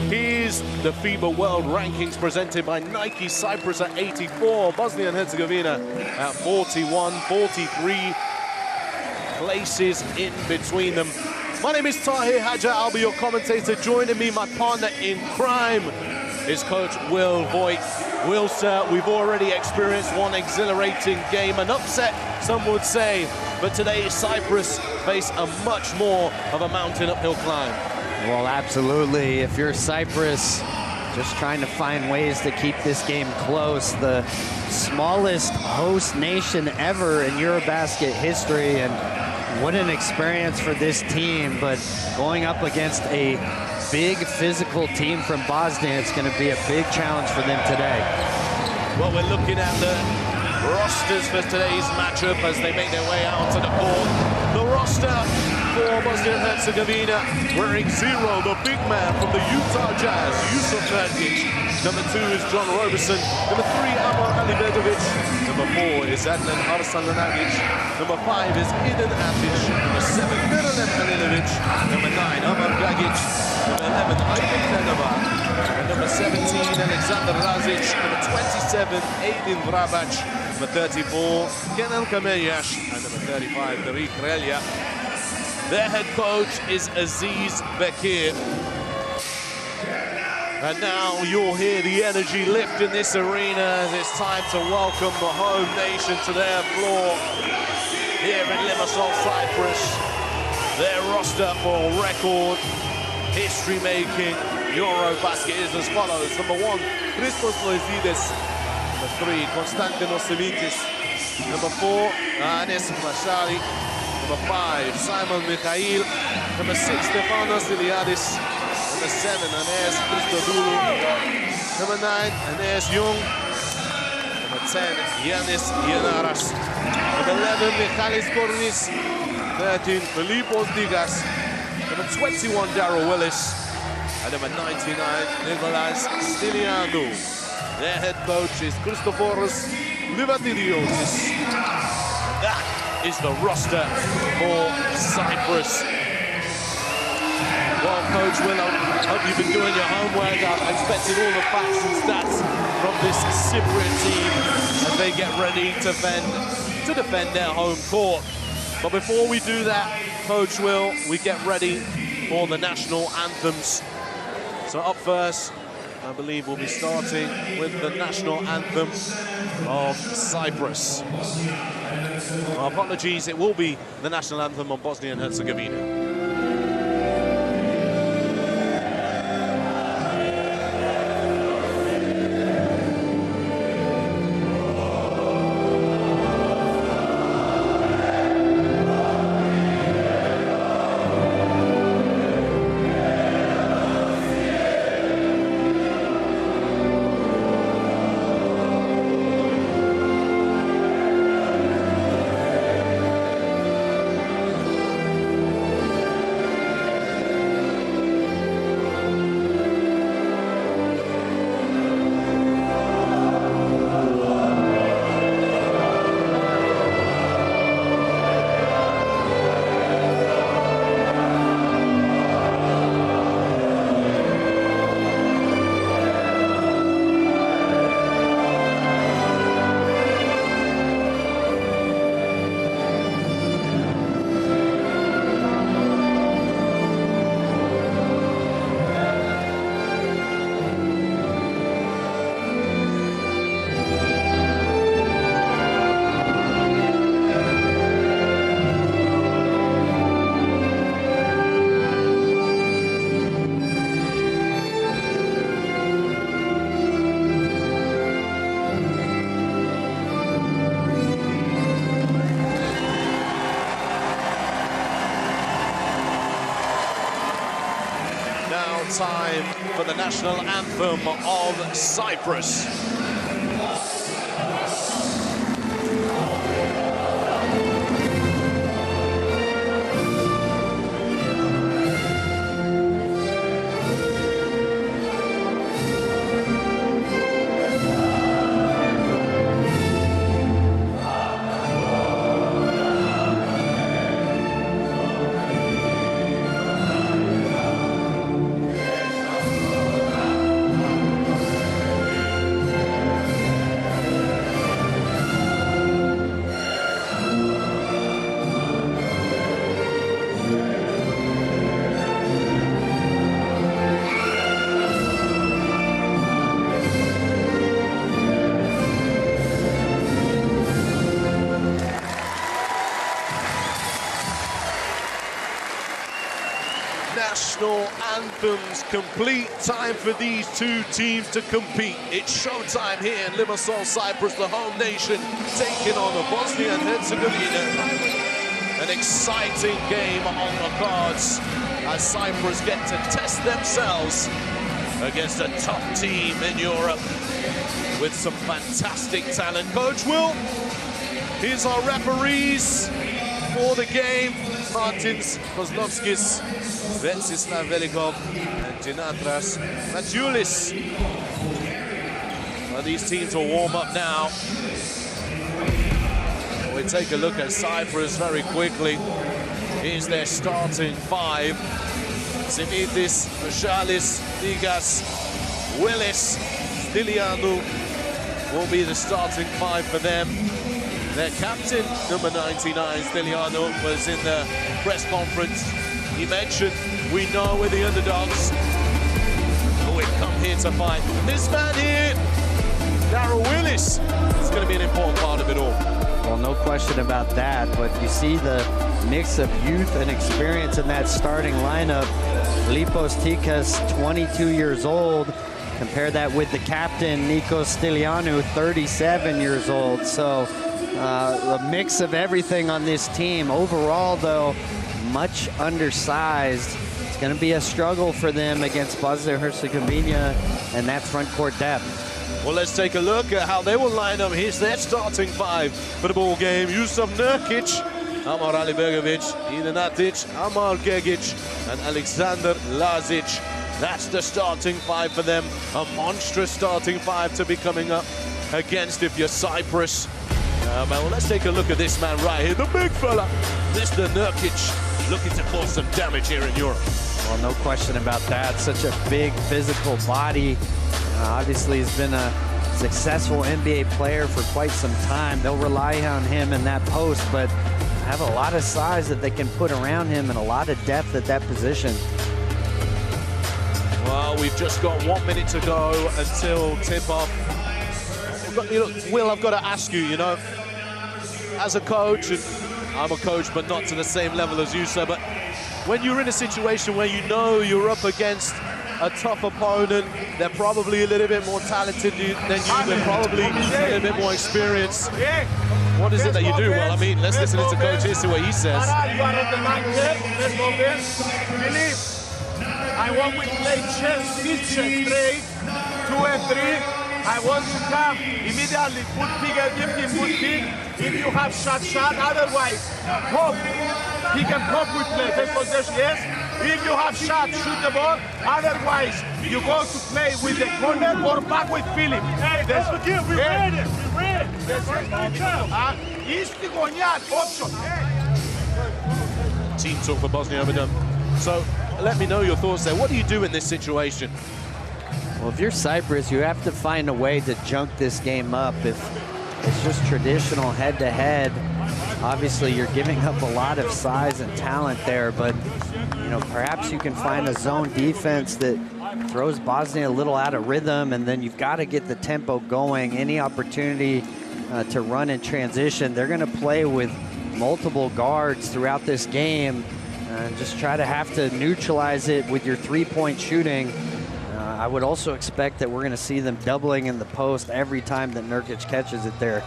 Here's the FIBA World Rankings presented by Nike. Cyprus at 84, Bosnia and Herzegovina at 41, 43 places in between them. My name is Tahir Haja. I'll be your commentator. Joining me, my partner in crime, is Coach Will Voigt. Will, sir, we've already experienced one exhilarating game, an upset, some would say, but today Cyprus face a much more of a mountain uphill climb. Well, absolutely. If you're Cyprus, just trying to find ways to keep this game close, the smallest host nation ever in EuroBasket history, and what an experience for this team, but going up against a big physical team from Bosnia, it's going to be a big challenge for them today. Well, we're looking at the rosters for today's matchup as they make their way out to the court. The roster for Bosnia and Herzegovina, wearing 0, the big man from the Utah Jazz, Yusuf Nurkic. Number 2 is John Roberson. Number 3, Amar Alibegovic. Number 4 is Adnan Arslanagic. Number 5 is Idin Atic. Number 7, Miralem Halilovic. Number 9, Amar Gagic. Number 11, Aydin Nenova. And number 17, Alexander Razic. Number 27, Aydin Vrabac. Number 34, Kenan Kameyash. And number 35, Tariq Relia. Their head coach is Aziz Bekir. And now you'll hear the energy lift in this arena as it's time to welcome the home nation to their floor here in Limassol, Cyprus. Their roster for record, history-making EuroBasket is as follows. Number 1, Christos Loizides. Number 3, Konstantinos Simitis. Number 4, Anes Mashari. Number 5, Simon Mikhail. Number 6, Stefanos Iliadis. Number 7, Anes Christodoulou. Number 9, Anes Young. Number 10, Yanis Yanaras. Number 11, Michalis Kornis. 13, Filipos Digas. Number 21, Darryl Willis. And number 99, Nicolas Stylianou. Their head coach is Christoforos Livatidiotis. That is the roster for Cyprus. Well, Coach Will, I hope you've been doing your homework. I've expected all the facts and stats from this Cypriot team as they get ready to defend their home court. But before we do that, Coach Will, we get ready for the national anthems. So up first, I believe we'll be starting with the national anthem of Cyprus. Apologies, it will be the national anthem of Bosnia and Herzegovina. Time for the national anthem of Cyprus. anthems complete. Time for these two teams to compete. It's showtime here in Limassol, Cyprus, the home nation, taking on the Bosnia and Herzegovina. An exciting game on the cards as Cyprus get to test themselves against a tough team in Europe with some fantastic talent. Coach Will, here's our referees for the game. Martins Kozlovskis, Vetsislav Velikov, and Ginatras Matsiulis. Well, these teams will warm up now. We take a look at Cyprus very quickly. Here's their starting five. Simitis, Mashalis, Digas, Willis, Stilianu will be the starting five for them. Their captain, number 99, Stilianu, was in the press conference. He mentioned, we know we're the underdogs, but we've come here to fight. This man here, Darryl Willis, is going to be an important part of it all. Well, no question about that, but you see the mix of youth and experience in that starting lineup. Lipos Tikas, 22 years old. Compare that with the captain, Nikos Stilianu, 37 years old. So a mix of everything on this team. Overall, though, much undersized. It's going to be a struggle for them against Bosnia and Herzegovina and that front court depth. Well, let's take a look at how they will line up. Here's their starting five for the ball game. Yusuf Nurkic, Amar Alibergovic, Idan Atic, Amar Gegic, and Alexander Lazic. That's the starting five for them. A monstrous starting five to be coming up against if you're Cyprus. Well, let's take a look at this man right here, the big fella, Mr. Nurkic, looking to cause some damage here in Europe. Well, no question about that. Such a big physical body. Obviously, he's been a successful NBA player for quite some time. They'll rely on him in that post, but have a lot of size that they can put around him and a lot of depth at that position. Well, we've just got 1 minute to go until tip-off. Will, I've got to ask you, as a coach, and I'm a coach, but not to the same level as you, sir, but when you're in a situation where you know you're up against a tough opponent, they're probably a little bit more talented than you, they're probably a little bit more experienced. What is it that you do? Well, I mean, let's listen to Coach here, see what he says. You are on the market. Let's go there. Philip, I want we play chess, straight, 2 and 3. I want to come immediately, put pick and give him good pick. If you have shot, otherwise, pop. He can pop with play, take possession, yes. If you have shot, shoot the ball. Otherwise, you go to play with the corner or back with Philip. Hey, that's what we read it. We read it. He's the option. Team talk for Bosnia and Herzegovina. So let me know your thoughts there. What do you do in this situation? Well, if you're Cyprus, you have to find a way to junk this game up. If it's just traditional head-to-head, obviously you're giving up a lot of size and talent there, but perhaps you can find a zone defense that throws Bosnia a little out of rhythm, and then you've got to get the tempo going. Any opportunity to run in transition, they're going to play with multiple guards throughout this game, and just try to have to neutralize it with your three-point shooting. I would also expect that we're going to see them doubling in the post every time that Nurkic catches it there.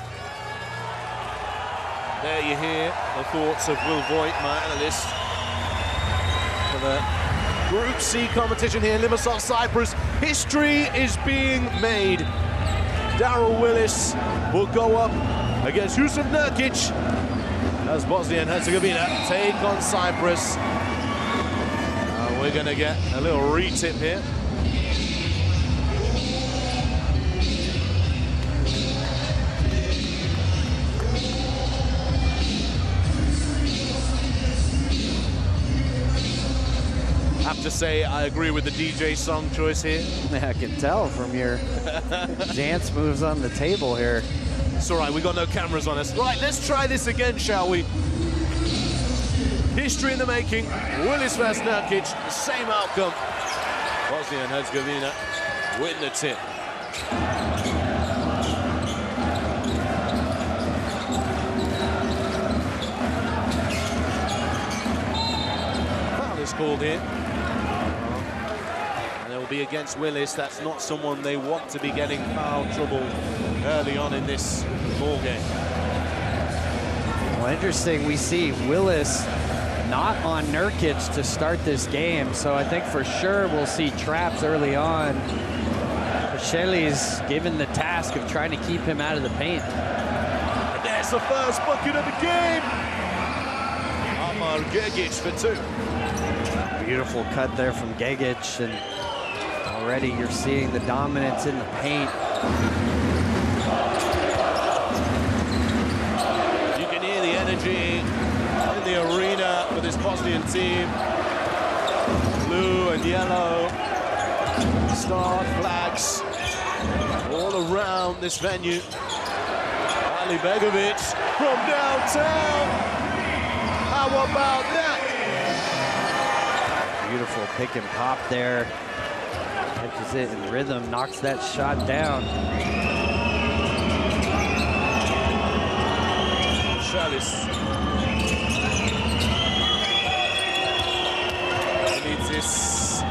There you hear the thoughts of Will Voigt, my analyst, for the Group C competition here in Limassol, Cyprus. History is being made. Darryl Willis will go up against Yusuf Nurkic as Bosnia and Herzegovina take on Cyprus. We're going to get a little retip here. I have to say, I agree with the DJ song choice here. I can tell from your dance moves on the table here. It's all right, we got no cameras on us. Right, let's try this again, shall we? History in the making. Willis versus Nurkic, the same outcome. Bosnia and Herzegovina win the tip. Foul is called here. be against Willis. That's not someone they want to be getting foul trouble early on in this ball game. Well, interesting, we see Willis not on Nurkic to start this game, so I think for sure we'll see traps early on. Shelley's given the task of trying to keep him out of the paint. And there's the first bucket of the game. Amar Gegic for 2. Beautiful cut there from Gegic, and already you're seeing the dominance in the paint. You can hear the energy in the arena for this Bosnian team. Blue and yellow, star flags all around this venue. Ali Begovic from downtown. How about that? Beautiful pick and pop there. Catches it in rhythm, knocks that shot down. Chalice. Needs this.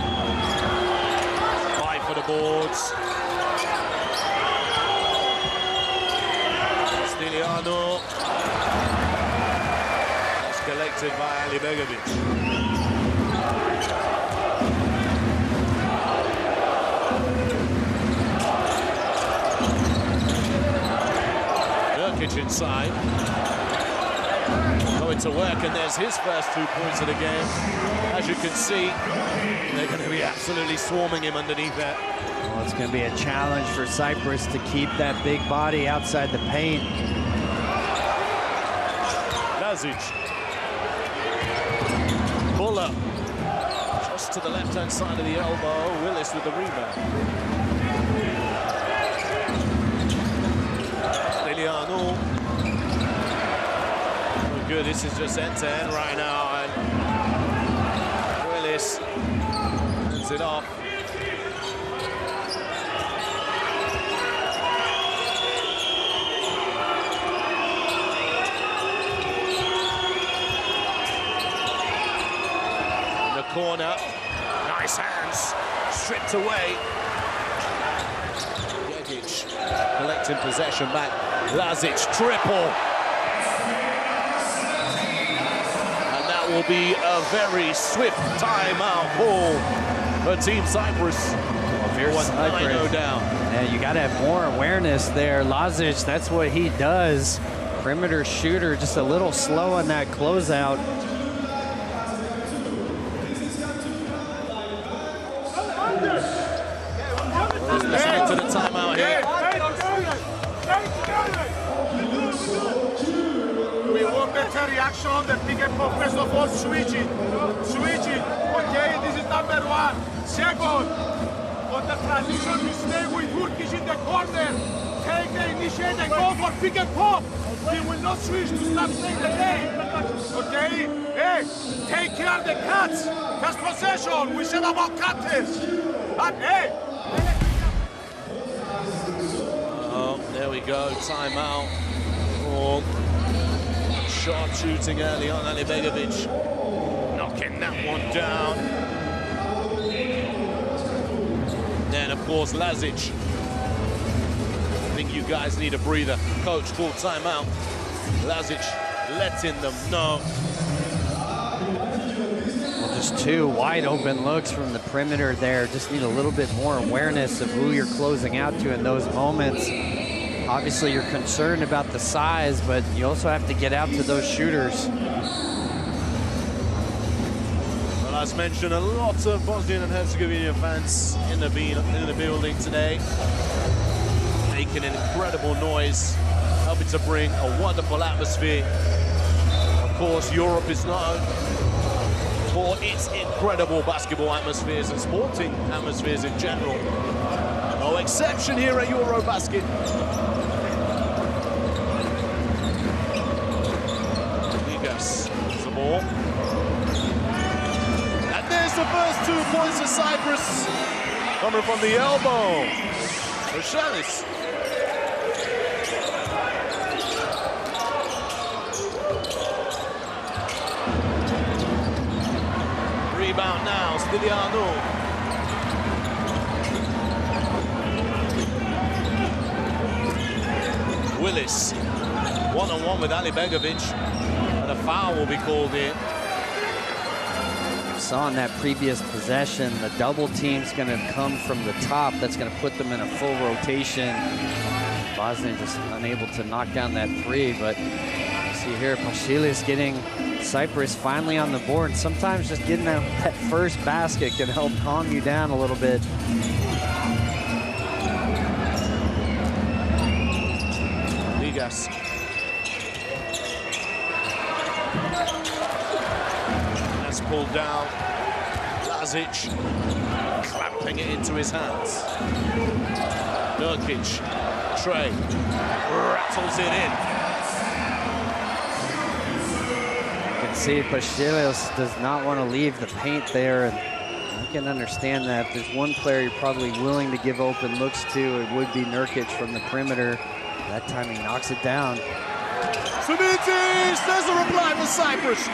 Fight for the boards. Stiliano. That's collected by Ali Begovic. Inside, going to work, and there's his first 2 points of the game. As you can see, they're going to be absolutely swarming him underneath that. Well, it's going to be a challenge for Cyprus to keep that big body outside the paint. Lazic. Buller. Just to the left-hand side of the elbow. Willis with the rebound. Stiliano. Oh, good, this is just end-to-end right now, and Willis hands it off. In the corner, nice hands, stripped away. Collecting possession back. Lazic triple. And that will be a very swift timeout for Team Cyprus. Well, if you're Cyprus, 9-0 down. And you got to have more awareness there. Lazic, that's what he does. Perimeter shooter, just a little slow on that closeout. Listening to the timeout here. We want better reaction on the pick and pop. First of all, switching. Okay, this is number 1. Second, on the transition, you stay with Hurkic in the corner. Take the initiate and go for pick and pop. We will not switch to start playing the game. Okay? Hey, take care of the cuts. First possession, we said about cutters. And hey, there we go, timeout. Oh, sharp shooting early on, Ali Begovic knocking that one down. Then, of course, Lazic. I think you guys need a breather. Coach called timeout. Lazic letting them know. Well, just 2 wide open looks from the perimeter there. Just need a little bit more awareness of who you're closing out to in those moments. Obviously, you're concerned about the size, but you also have to get out to those shooters. Well, as mentioned, a lot of Bosnian and Herzegovina fans in the building today, making an incredible noise, helping to bring a wonderful atmosphere. Of course, Europe is known for its incredible basketball atmospheres and sporting atmospheres in general. No exception here at EuroBasket. The ball. And there's the first 2 points of Cyprus. Coming from the elbow. Roshalis. Rebound now, Stiliano. Willis. One-on-one with Ali Begovic. And a foul will be called in. Saw in that previous possession, the double team's going to come from the top. That's going to put them in a full rotation. Bosnia just unable to knock down that three, but you see here, Pashilis getting Cyprus finally on the board. And sometimes just getting that first basket can help calm you down a little bit. Ligas. That's pulled down. Lazic clamping it into his hands. Nurkic, Trey, rattles it in. You can see Pashilis does not want to leave the paint there, and I can understand that. If there's one player you're probably willing to give open looks to, it would be Nurkic from the perimeter. That time he knocks it down. Simitis, there's a reply for Cyprus.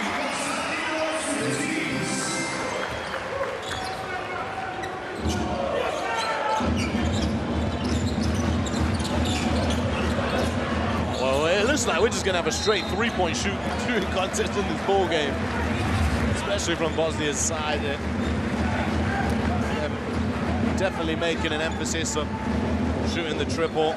Well, it looks like we're just going to have a straight three-point shooting contest in this ball game, especially from Bosnia's side. They're definitely making an emphasis on shooting the triple.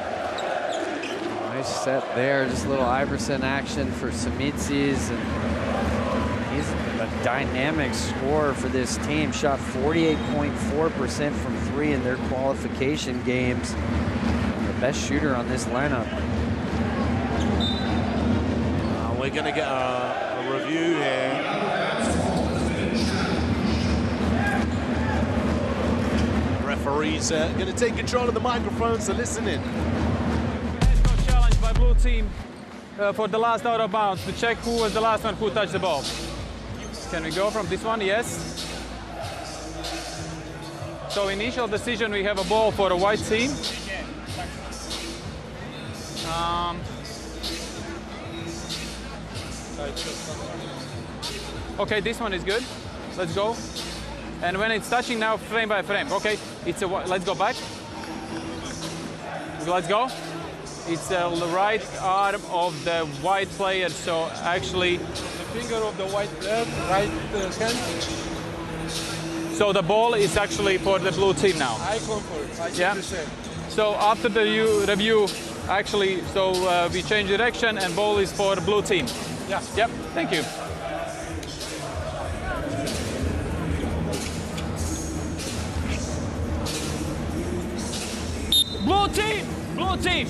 Nice set there, just a little Iverson action for Simitis, and he's a dynamic scorer for this team. Shot 48.4% from three in their qualification games. The best shooter on this lineup. We're going to get a review here. Referees are going to take control of the microphones, so listen in. Challenge by blue team for the last out of bounds to check who was the last one who touched the ball. Can we go from this one? Yes. So initial decision, we have a ball for a white team. Okay, this one is good. Let's go. And when it's touching now, frame by frame. Okay, it's a. Let's go back. Let's go. It's the right arm of the white player. So actually, The finger of the white player, right hand. so the ball is actually for the blue team now. I confirm. I Yeah. the same. So after the review, actually, so we change direction and ball is for the blue team. Yeah. Yep. Thank you. Blue team! Blue team!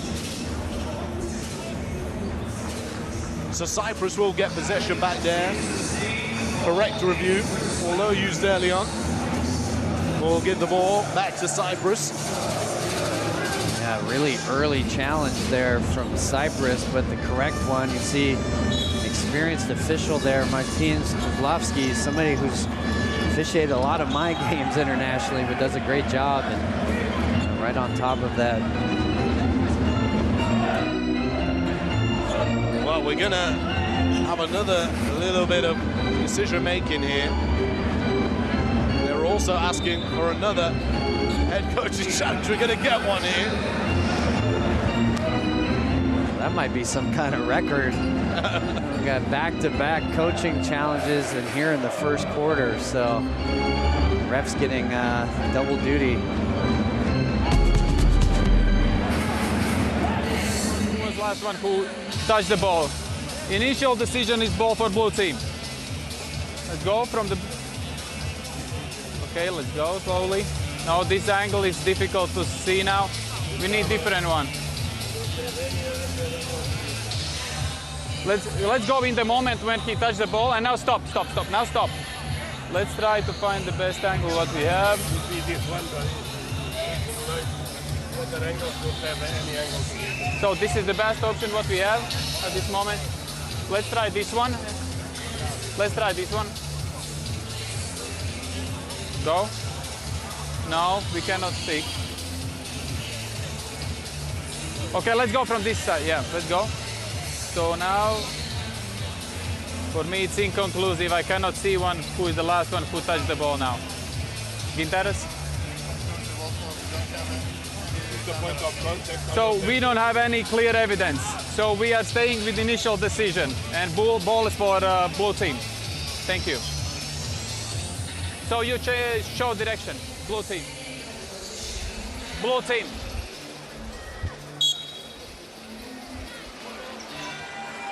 So Cyprus will get possession back there. Correct review, although used early on. We'll give the ball back to Cyprus. Yeah, really early challenge there from Cyprus, but the correct one, you see experienced official there, Martin Kozlovsky, somebody who's officiated a lot of my games internationally, but does a great job, and right on top of that. Well, we're gonna have another little bit of decision making here. They're also asking for another head coaching challenge. We're gonna get one here. That might be some kind of record. We got back-to-back coaching challenges in here in the first quarter, so refs getting double duty. Who was the last one who touched the ball? Initial decision is ball for blue team. Let's go from the... Okay, let's go slowly. No, this angle is difficult to see now. We need different one. Let's go in the moment when he touched the ball, and now stop. Now stop. Let's try to find the best angle what we have. So this is the best option what we have at this moment. Let's try this one. Let's try this one. Go. No, we cannot see. Okay, let's go from this side. Yeah, let's go. So now, for me, it's inconclusive. I cannot see one who is the last one who touched the ball now. Ginteres? So we don't have any clear evidence. So we are staying with initial decision, and ball is for blue team. Thank you. So you show direction, blue team. Blue team.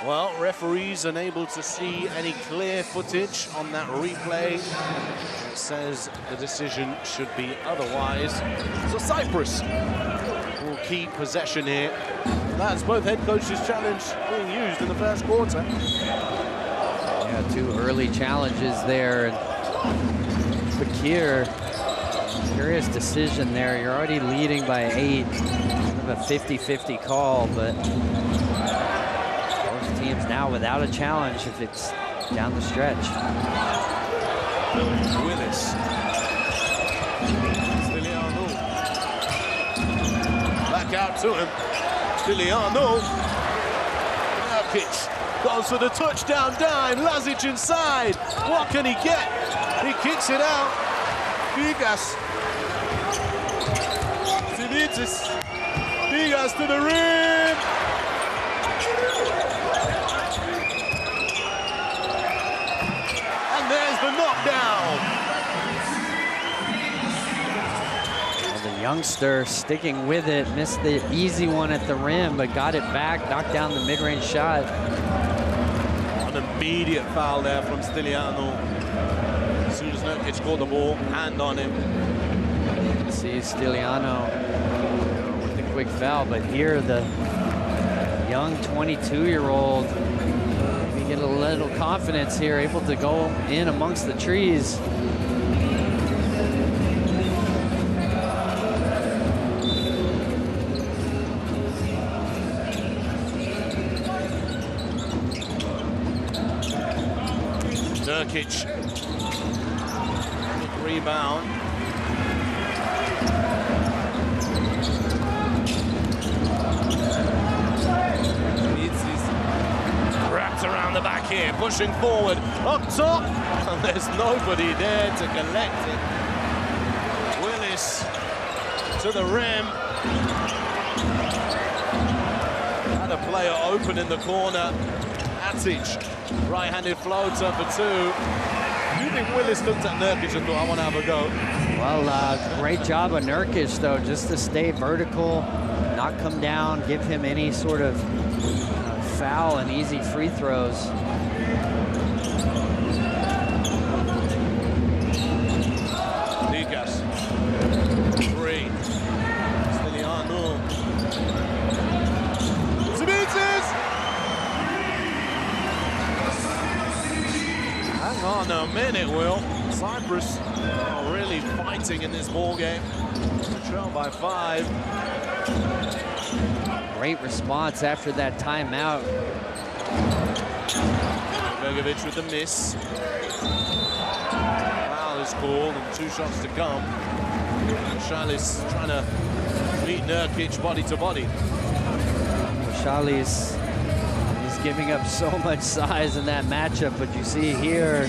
Well, referees unable to see any clear footage on that replay. It says the decision should be otherwise. So Cyprus will keep possession here. That's both head coaches' challenge being used in the first quarter. Yeah, 2 early challenges there. And Fakir, curious decision there. You're already leading by 8. Kind of a 50-50 call, but both teams now without a challenge if it's down the stretch. Willis. Stiliano. Back out to him. Stiliano. Nurkic goes for the touchdown dime. Lazic inside. What can he get? He kicks it out. Vigas. Simitis. Vigas to the rim. And there's the knockdown. Well, the youngster sticking with it, missed the easy one at the rim, but got it back, knocked down the mid-range shot. An immediate foul there from Stiliano. As soon as Nurkic caught the ball, hand on him. See Stiliano with the quick foul, but here the young 22-year-old, we get a little confidence here, able to go in amongst the trees. Nurkic, good rebound. Wrapped around the back here, pushing forward, up top, and there's nobody there to collect it. Willis to the rim. Had a player open in the corner. Atic, right-handed floater for 2. Do you think Willis looked at Nurkic and thought, I want to have a go? Well, great job of Nurkic, though, just to stay vertical, not come down, give him any sort of foul and easy free throws. Vigas, 3. Stiliano. Simitis! Hang on a minute, Will. Cyprus are really fighting in this ball game. They trail by 5. Great response after that timeout. Begovic with the miss. Foul is called and 2 shots to come. Shalis trying to meet Nurkic body to body. Shalis, he's giving up so much size in that matchup, but you see here,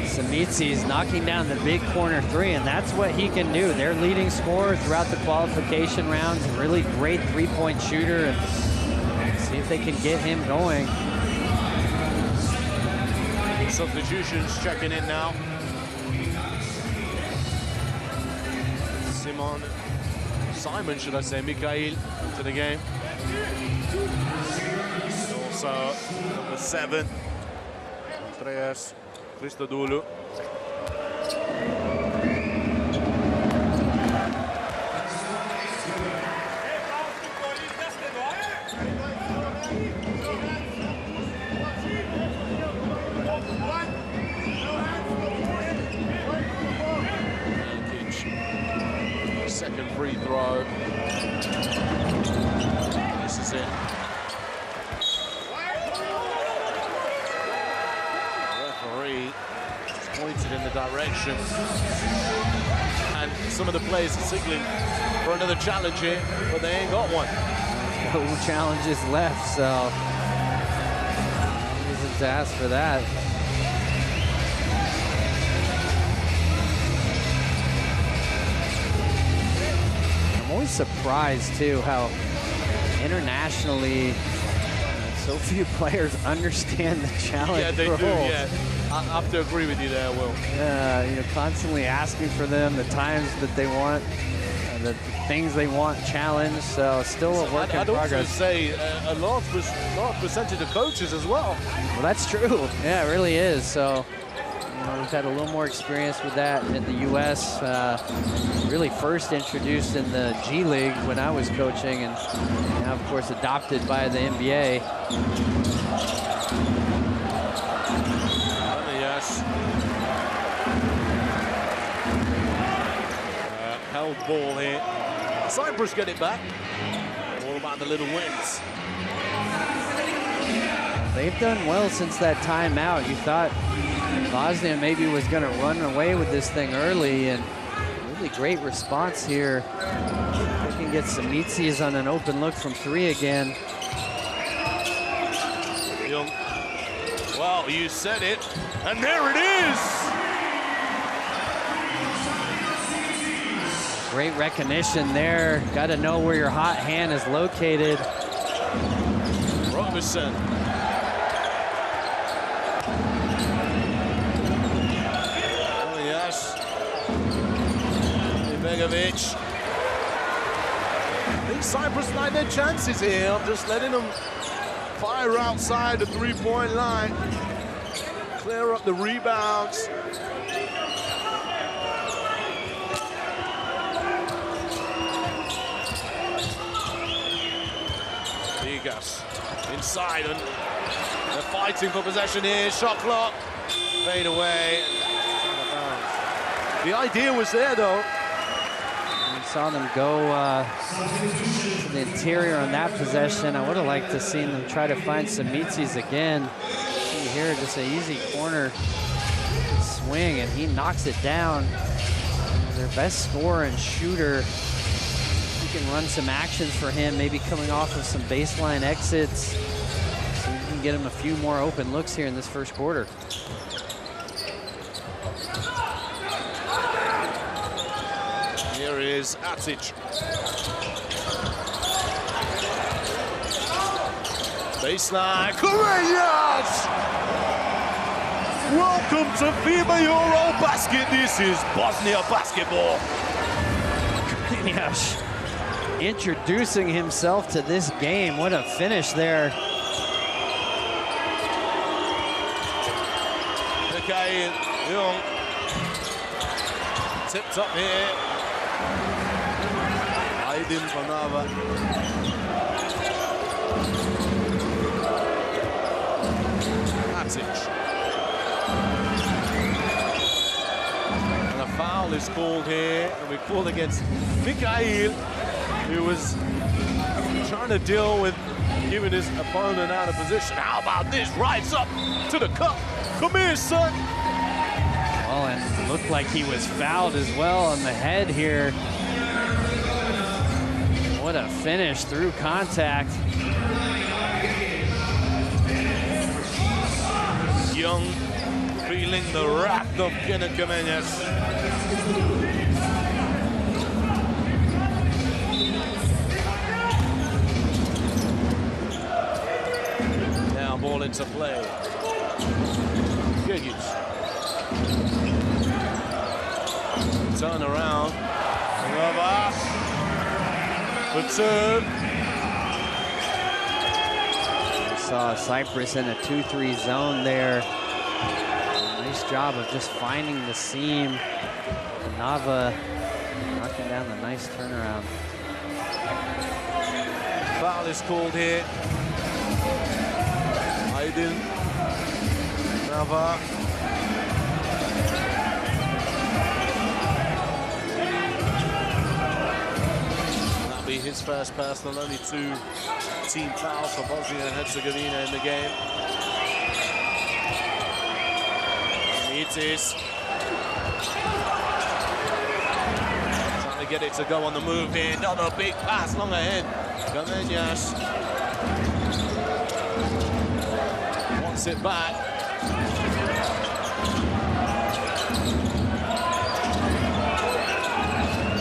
Simitsi's knocking down the big corner 3, and that's what he can do. Their leading scorer throughout the qualification rounds, a really great 3-point shooter, and see if they can get him going. Substitutions checking in now. Simon, should I say, Mikhail to the game. Also number 7, Andreas Christodoulou. Second free throw. This is it. Referee has pointed in the direction, and some of the players are signaling for another challenge here, but they ain't got one. No challenges left, so no reason to ask for that. I'm always surprised too how internationally, so few players understand the challenge. Yeah, they roles. do. Yeah, I have to agree with you there, Will. You know, constantly asking for them, the times that they want, the things they want challenged. So still a work in I'd progress. also say a large percentage of coaches as well. Well, that's true. Yeah, it really is. So, you know, we've had a little more experience with that in the U.S. Really first introduced in the G League when I was coaching, and now, of course, adopted by the NBA. Yes. Held ball here. Cyprus get it back. All about the little wins. They've done well since that timeout. You thought Bosnia maybe was going to run away with this thing early, and really great response here. They can get Samitsi's on an open look from 3 again. Young. Well, you said it, and there it is. Great recognition there. Got to know where your hot hand is located. Robinson. Oh, yes. Ibegovic. I think Cyprus like their chances here. I'm just letting them fire outside the three-point line. Clear up the rebounds. Digas inside, and they're fighting for possession here. Shot clock, fade away. The idea was there, though. We saw them go to the interior on that possession. I would have liked to seen them try to find Samitsi's again. See here, just an easy corner swing, and he knocks it down. Their best scorer and shooter. You can run some actions for him, maybe coming off of some baseline exits, so you can get him a few more open looks here in this first quarter. Here is Atic. Baseline, Correias! Welcome to FIBA EuroBasket. This is Bosnia basketball. Correias introducing himself to this game. What a finish there. Okay, Young. Tipped up here. Aydin Panava. Atic. And a foul is called here, and we called against Mikhail, who was trying to deal with giving his opponent out of position. How about this? Rides up to the cup. Come here, son. Well, and looked like he was fouled as well on the head here. What a finish through contact. Young feeling the wrath of Kenneth Kamenyas. Now ball into play. Giggins. Turn around. Rava. Return. Saw Cyprus in a 2-3 zone there. Nice job of just finding the seam. Nava knocking down the nice turnaround. Foul is called here. Aydin. Nava. That'll be his first personal. Only 2 team fouls for Bosnia and Herzegovina in the game. It is trying to get it to go on the move here. Another big pass long ahead. Kamenyas wants it back.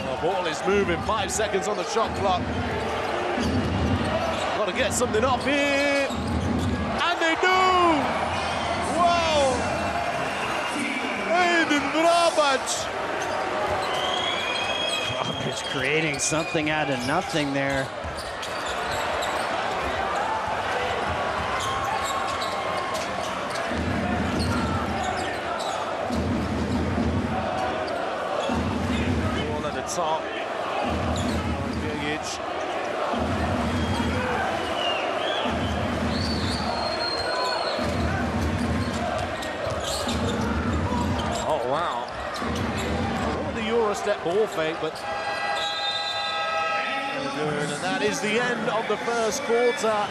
The ball is moving. 5 seconds on the shot clock. get something off here. And they do! Wow! Aiden Vrabac! Vrabac creating something out of nothing there. Ball at the top. Gigic. Oh, wow. The Eurostep ball fake, but good. And that is the end of the first quarter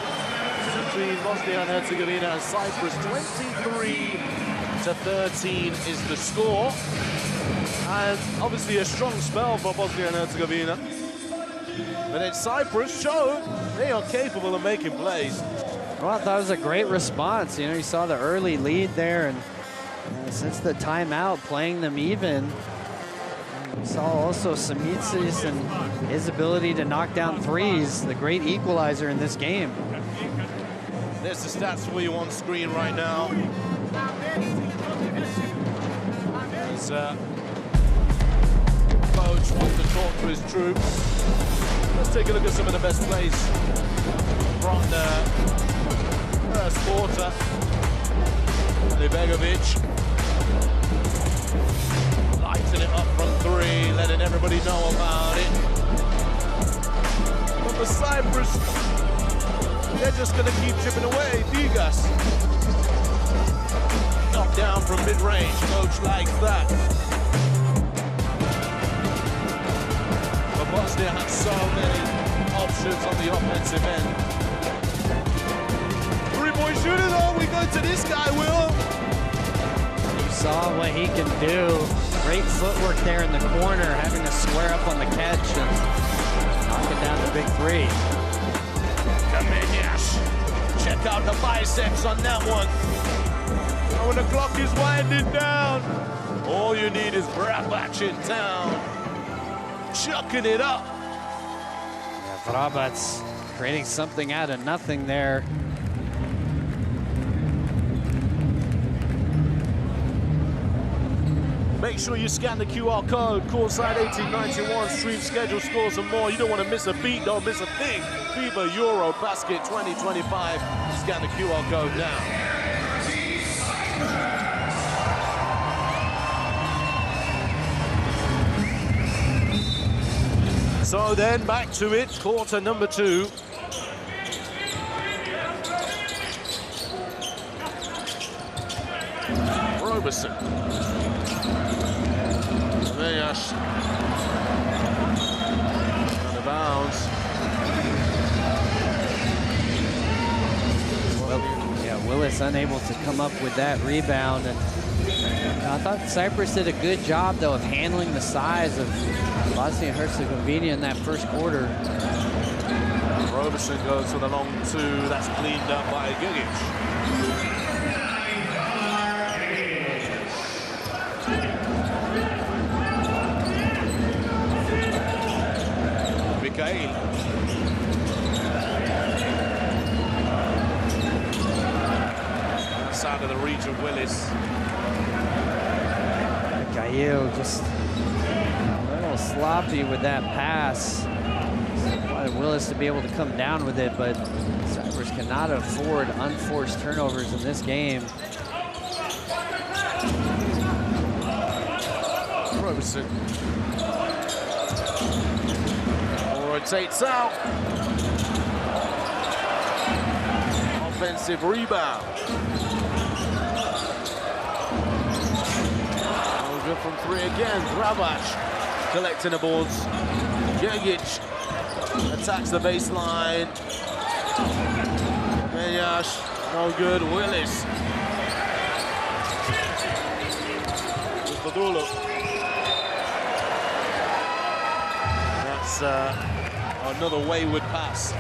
between Bosnia and Herzegovina and Cyprus. 23-13 is the score. And obviously a strong spell for Bosnia and Herzegovina. But then Cyprus showed they are capable of making plays. Well, I thought it was a great response. You know, you saw the early lead there, and since the timeout, playing them even. We saw also Samitsis and his ability to knock down threes, the great equalizer in this game. There's the stats for you on screen right now. His coach wants to talk to his troops. Let's take a look at some of the best plays from the first quarter. Begovic lighting it up from three, letting everybody know about it. But for Cyprus, they're just going to keep chipping away. Digas knocked down from mid-range. Coach likes that. But Bosnia had so many options on the offensive end. Three-point shooter, though. We go to this guy, Will. You saw what he can do. Great footwork there in the corner, having to square up on the catch and knocking down the big three. Kamenias. Check out the biceps on that one. And when the clock is winding down, all you need is Vrabac in town. Chucking it up. Yeah, Vrabac creating something out of nothing there. Make sure you scan the QR code, courtside 1891, stream schedule, scores and more. You don't want to miss a beat, don't miss a thing. FIBA EuroBasket 2025. Scan the QR code now. So then back to it, quarter number two. Roberson. Kamenias. Out of bounds. Well, yeah, Willis unable to come up with that rebound. And I thought Cyprus did a good job, though, of handling the size of Bosnia and Herzegovina in that first quarter. Roberson goes for the long two. That's cleaned up by Gigic. Mikhail. Outside of the reach of Willis. Mikhail just a little sloppy with that pass. Wanted Willis to be able to come down with it, but Cyprus cannot afford unforced turnovers in this game. Roberson. Rotates out. Offensive rebound. Good from three again. Vrabac collecting the boards. Gigic attacks the baseline. Kamenias, no good. Willis. That's another wayward pass.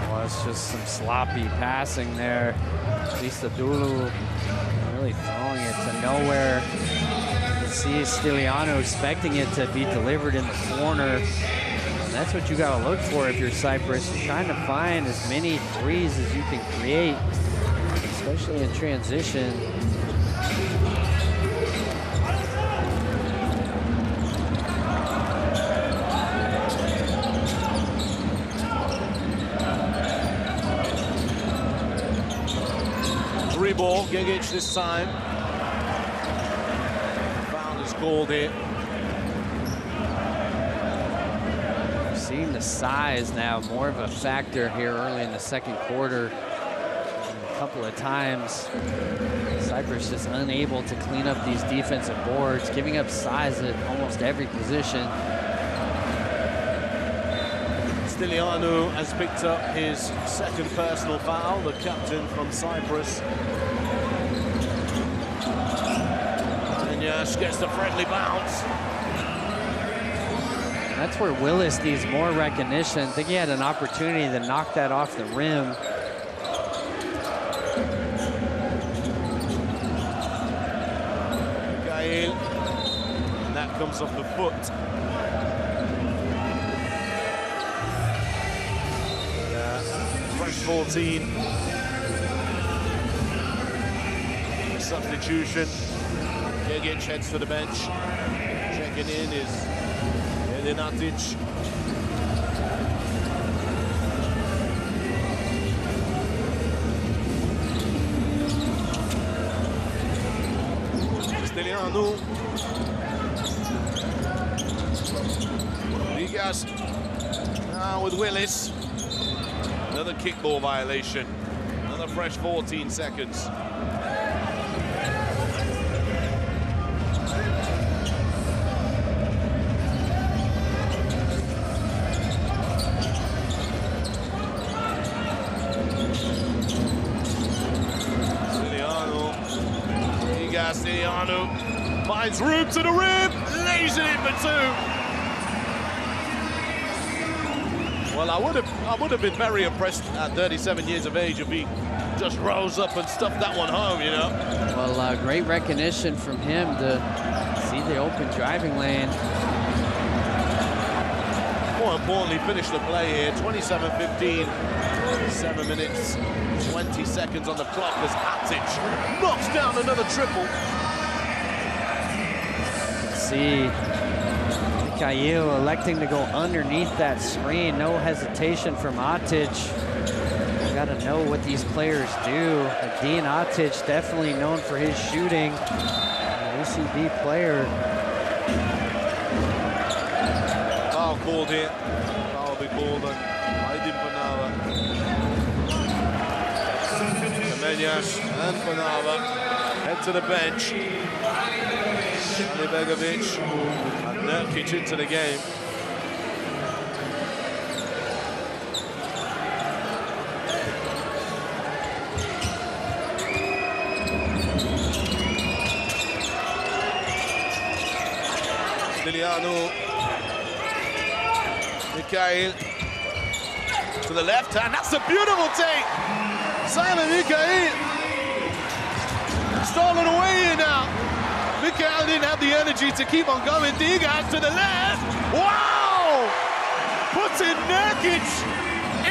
Well, it's just some sloppy passing there. Christodoulou really throwing it to nowhere. You see Stiliano expecting it to be delivered in the corner. And That's what you got to look for if you're Cyprus. You're trying to find as many threes as you can create, especially in transition. Three ball, Gigic this time. Foul is called here. Seeing the size now more of a factor here early in the second quarter. A couple of times, Cyprus just unable to clean up these defensive boards, giving up size at almost every position. Stylianou has picked up his second personal foul, the captain from Cyprus. Yash gets the friendly bounce. That's where Willis needs more recognition. I think he had an opportunity to knock that off the rim. Gael, and that comes off the foot. Fresh 14. Substitution. Gigic heads to the bench. Checking in is Elinatic. Stylianou. Ligas now with Willis. Another kickball violation. Another fresh 14 seconds. Stylianou finds room to the rim, lays it in for two. Well, I would have been very impressed at 37 years of age if he just rose up and stuffed that one home, you know. Well, great recognition from him to see the open driving lane. More importantly, finish the play here. 27-15, 7 minutes, 20 seconds on the clock as Atic knocks down another triple. See Mikhail electing to go underneath that screen. No hesitation from Atic. You got to know what these players do. Dean Atic, definitely known for his shooting. An UCB player. Foul called here. Foul will be called on Aydin Panava. Menyash and Panava head to the bench. Ali Begovic and Nurkic into the game. Stylianou. Mikhail to the left hand. That's a beautiful take. Simon Mikhail stolen away here now. Mikhail didn't have the energy to keep on going. Digas to the left. Wow! Puts in Nurkic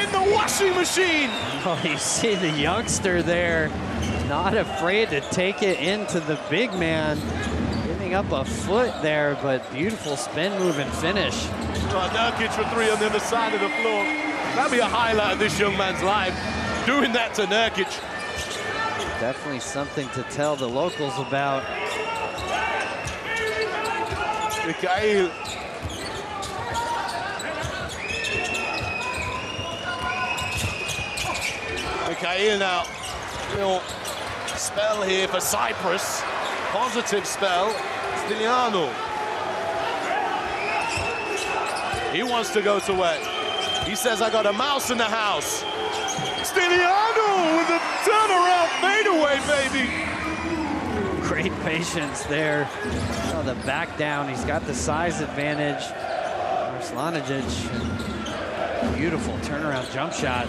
in the washing machine. Oh, you see the youngster there, not afraid to take it into the big man. Giving up a foot there, but beautiful spin move and finish. Nurkic for three on the other side of the floor. That'd be a highlight of this young man's life. Doing that to Nurkic. Definitely something to tell the locals about. Mikhail. Mikhail now. Little spell here for Cyprus. Positive spell. Stylianou. He wants to go to wet. He says, I got a mouse in the house. Stylianou with a turnaround fadeaway, baby. Great patience there. Oh, the back down. He's got the size advantage. Arslanic, beautiful turnaround jump shot.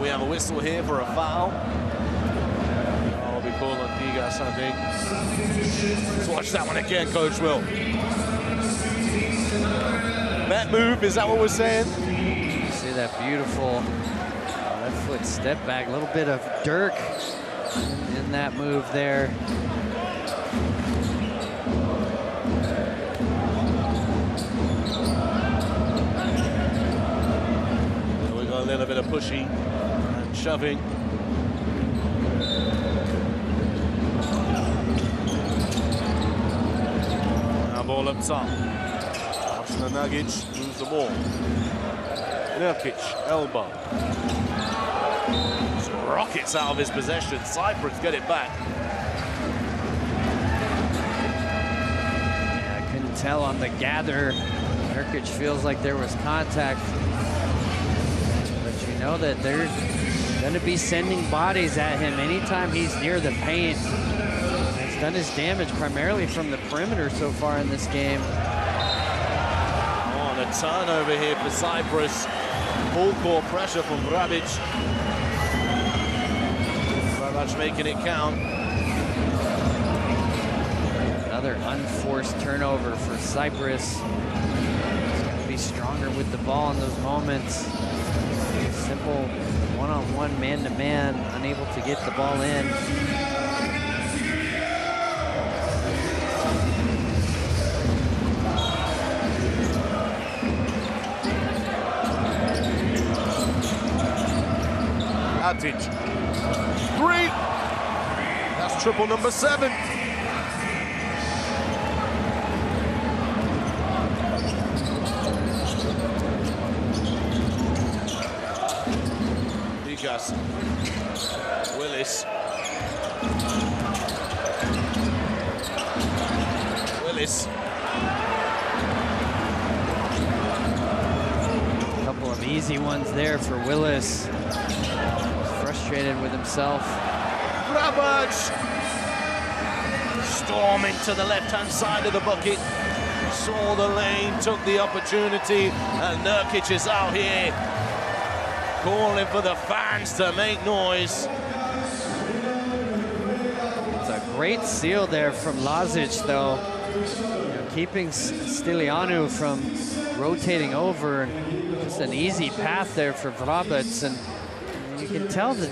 We have a whistle here for a foul. I'll be call on Digas, I think. Let's watch that one again, Coach Will. That move, is that what we're saying? You see that beautiful left foot step back, a little bit of Dirk in that move there. We got a little bit of pushy and shoving. Now ball up top. Nagic moves the ball. Nurkic, elbow. Just rockets out of his possession. Cyprus get it back. Yeah, I couldn't tell on the gather. Nurkic feels like there was contact. But you know that they're going to be sending bodies at him anytime he's near the paint. He's done his damage primarily from the perimeter so far in this game. A turnover here for Cyprus. Full court pressure from Vrabic. Vrabic making it count. Another unforced turnover for Cyprus. He's got to be stronger with the ball in those moments. Simple one-on-one, man-to-man, unable to get the ball in. Atic. 3. That's triple number 7. Digas. Willis. Willis. A couple of easy ones there for Willis. Frustrated with himself. Vrabic storming to the left-hand side of the bucket. Saw the lane, took the opportunity, and Nurkic is out here calling for the fans to make noise. It's a great seal there from Lazic, though. You know, keeping Stilianu from rotating over, and just an easy path there for Vrabic. And you can tell that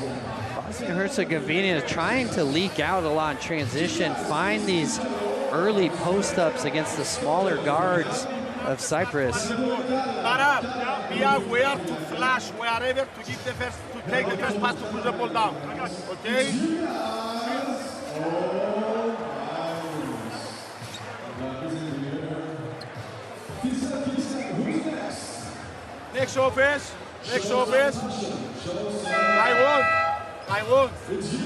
Bosnia and Herzegovina is trying to leak out a lot in transition, find these early post-ups against the smaller guards of Cyprus. We are aware to flash wherever to give the first, to take the first pass to put the ball down. Okay? Next offense. Next offense. I won't.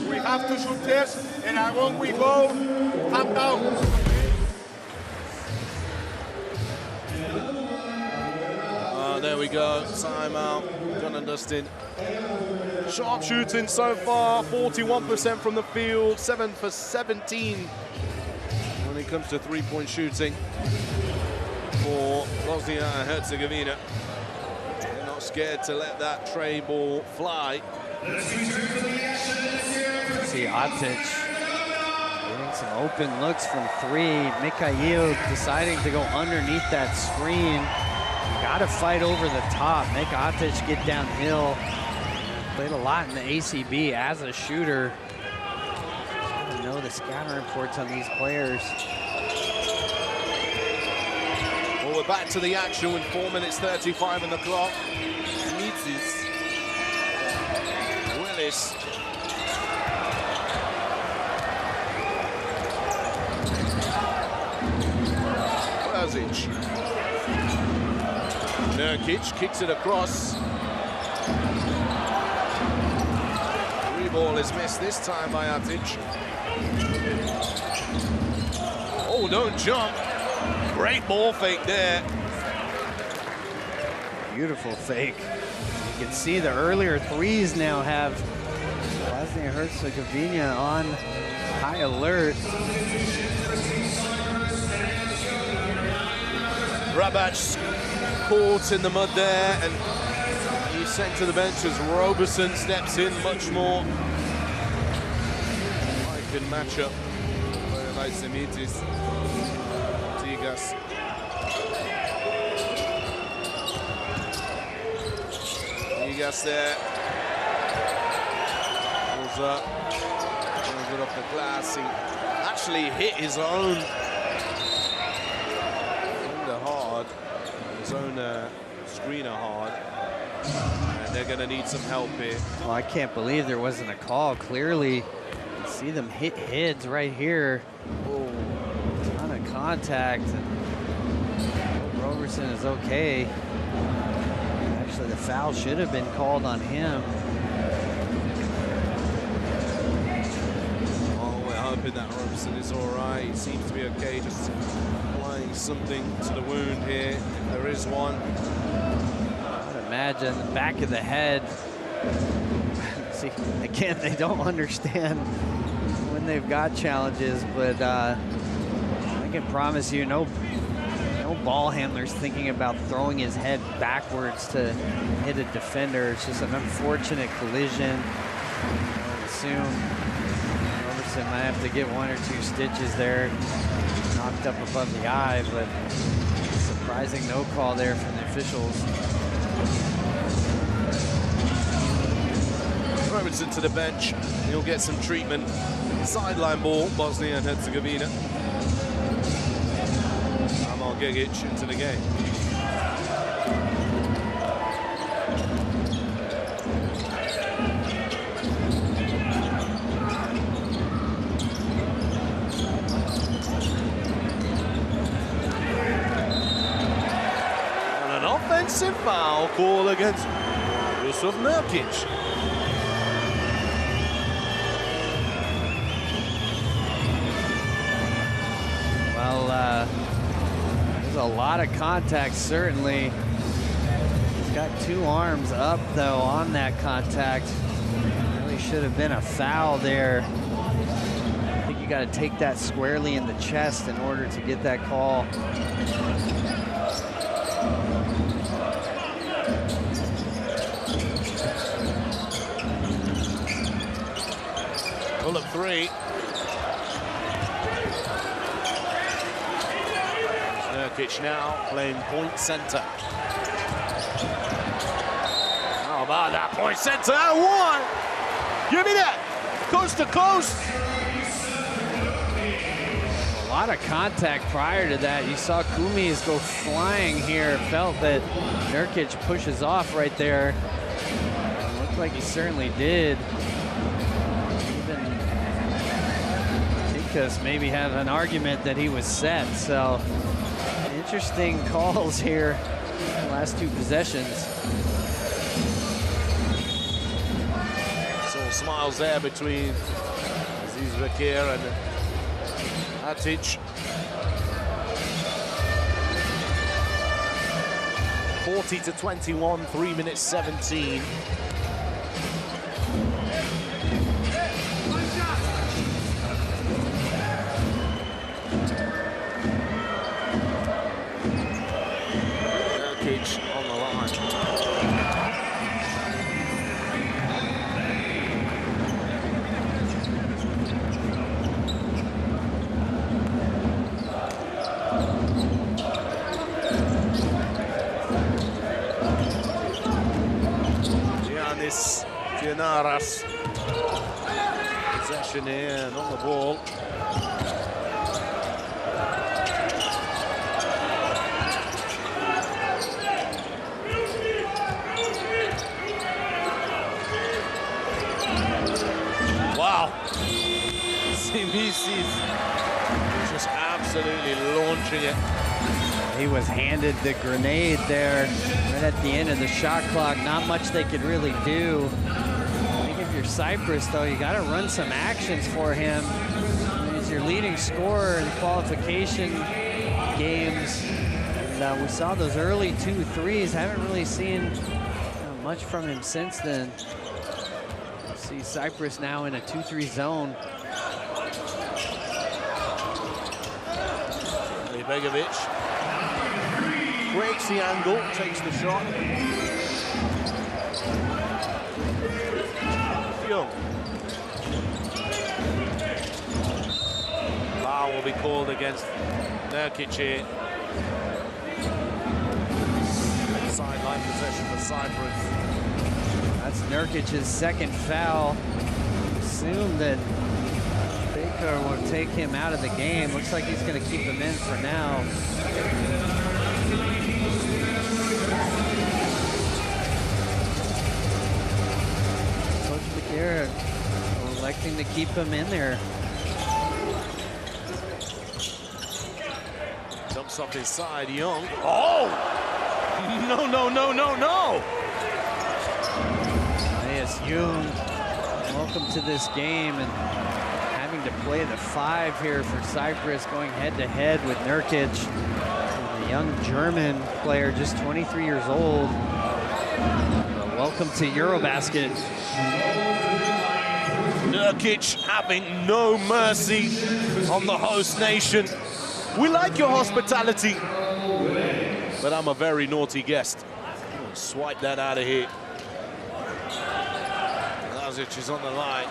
We have to shoot this, and I want we go up down. There we go, timeout, John and Dustin. Sharp shooting so far, 41% from the field, 7 for 17 when it comes to three-point shooting for Bosnia and Herzegovina. They're not scared to let that tray ball fly. See Atic getting some open looks from 3. Mikhail deciding to go underneath that screen. Got to fight over the top, make Atic get downhill. Played a lot in the ACB as a shooter. I know the scatter reports on these players. Well, we're back to the action with 4 minutes 35 on the clock. Mitzis. Willis. Vlasic. Nurkic kicks it across. Free ball is missed this time by Atic. Oh, don't jump. Great ball fake there. Beautiful fake. You can see the earlier threes now have Bosnia and Herzegovina on high alert. Vrabic caught in the mud there, and he's sent to the bench as Roberson steps in much more like even matchup. Very nice Semitis. Tigas. Tigas there. Pulls up. Pulls it off the glass. He actually hit his own hard. His own screener hard. And they're going to need some help here. Well, I can't believe there wasn't a call. Clearly, you see them hit heads right here. Oh, ton of contact. And Roberson is okay. Actually, the foul should have been called on him. Oh, we're hoping that Roberson is all right. He seems to be okay. Just applying something to the wound here, if there is one. Imagine the back of the head. See, again, they don't understand when they've got challenges, but I can promise you, no ball handler's thinking about throwing his head backwards to hit a defender. It's just an unfortunate collision. I assume Roberson might have to get 1 or 2 stitches there, knocked up above the eye, but surprising no call there from the officials. Roberson to the bench. He'll get some treatment. Sideline ball, Bosnia and Herzegovina. Amal Gegic into the game. And an offensive foul call against Yusuf Nurkic. There's a lot of contact, certainly. He's got 2 arms up, though, on that contact. Really should have been a foul there. I think you got to take that squarely in the chest in order to get that call. Pull up 3. Nurkic now playing point center. How about that point center? 1. Give me that. Coast to coast. A lot of contact prior to that. You saw Kumis go flying here. Felt that Nurkic pushes off right there. It looked like he certainly did. Even Tikas maybe have an argument that he was set. So interesting calls here the last 2 possessions. Some smiles there between Aziz Vakir and Atic. 40-21, 3 minutes 17. On the line. Giannis Gianaras. Possession here and on the ball. Wow. CBC's just absolutely launching it. He was handed the grenade there right at the end of the shot clock. Not much they could really do. I think if you're Cyprus, though, you got to run some actions for him. He's your leading scorer in qualification games. And we saw those early 2 threes. Haven't really seen much from him since then. See Cyprus now in a 2-3 zone. Begovic breaks the angle, takes the shot. Young. Foul will be called against Nurkic here. Sideline possession for Cyprus. That's Nurkic's second foul. Assume that Baker will take him out of the game. Looks like he's going to keep him in for now. Coach McGarrett electing to keep him in there. Jumps up inside, Young. Oh! No, no, no, no, no! Yes, Young, welcome to this game, and having to play the 5 here for Cyprus, going head-to-head with Nurkic, the young German player, just 23 years old. Welcome to EuroBasket. Nurkic having no mercy on the host nation. We like your hospitality, but I'm a very naughty guest. Swipe that out of here. Lazic is on the line.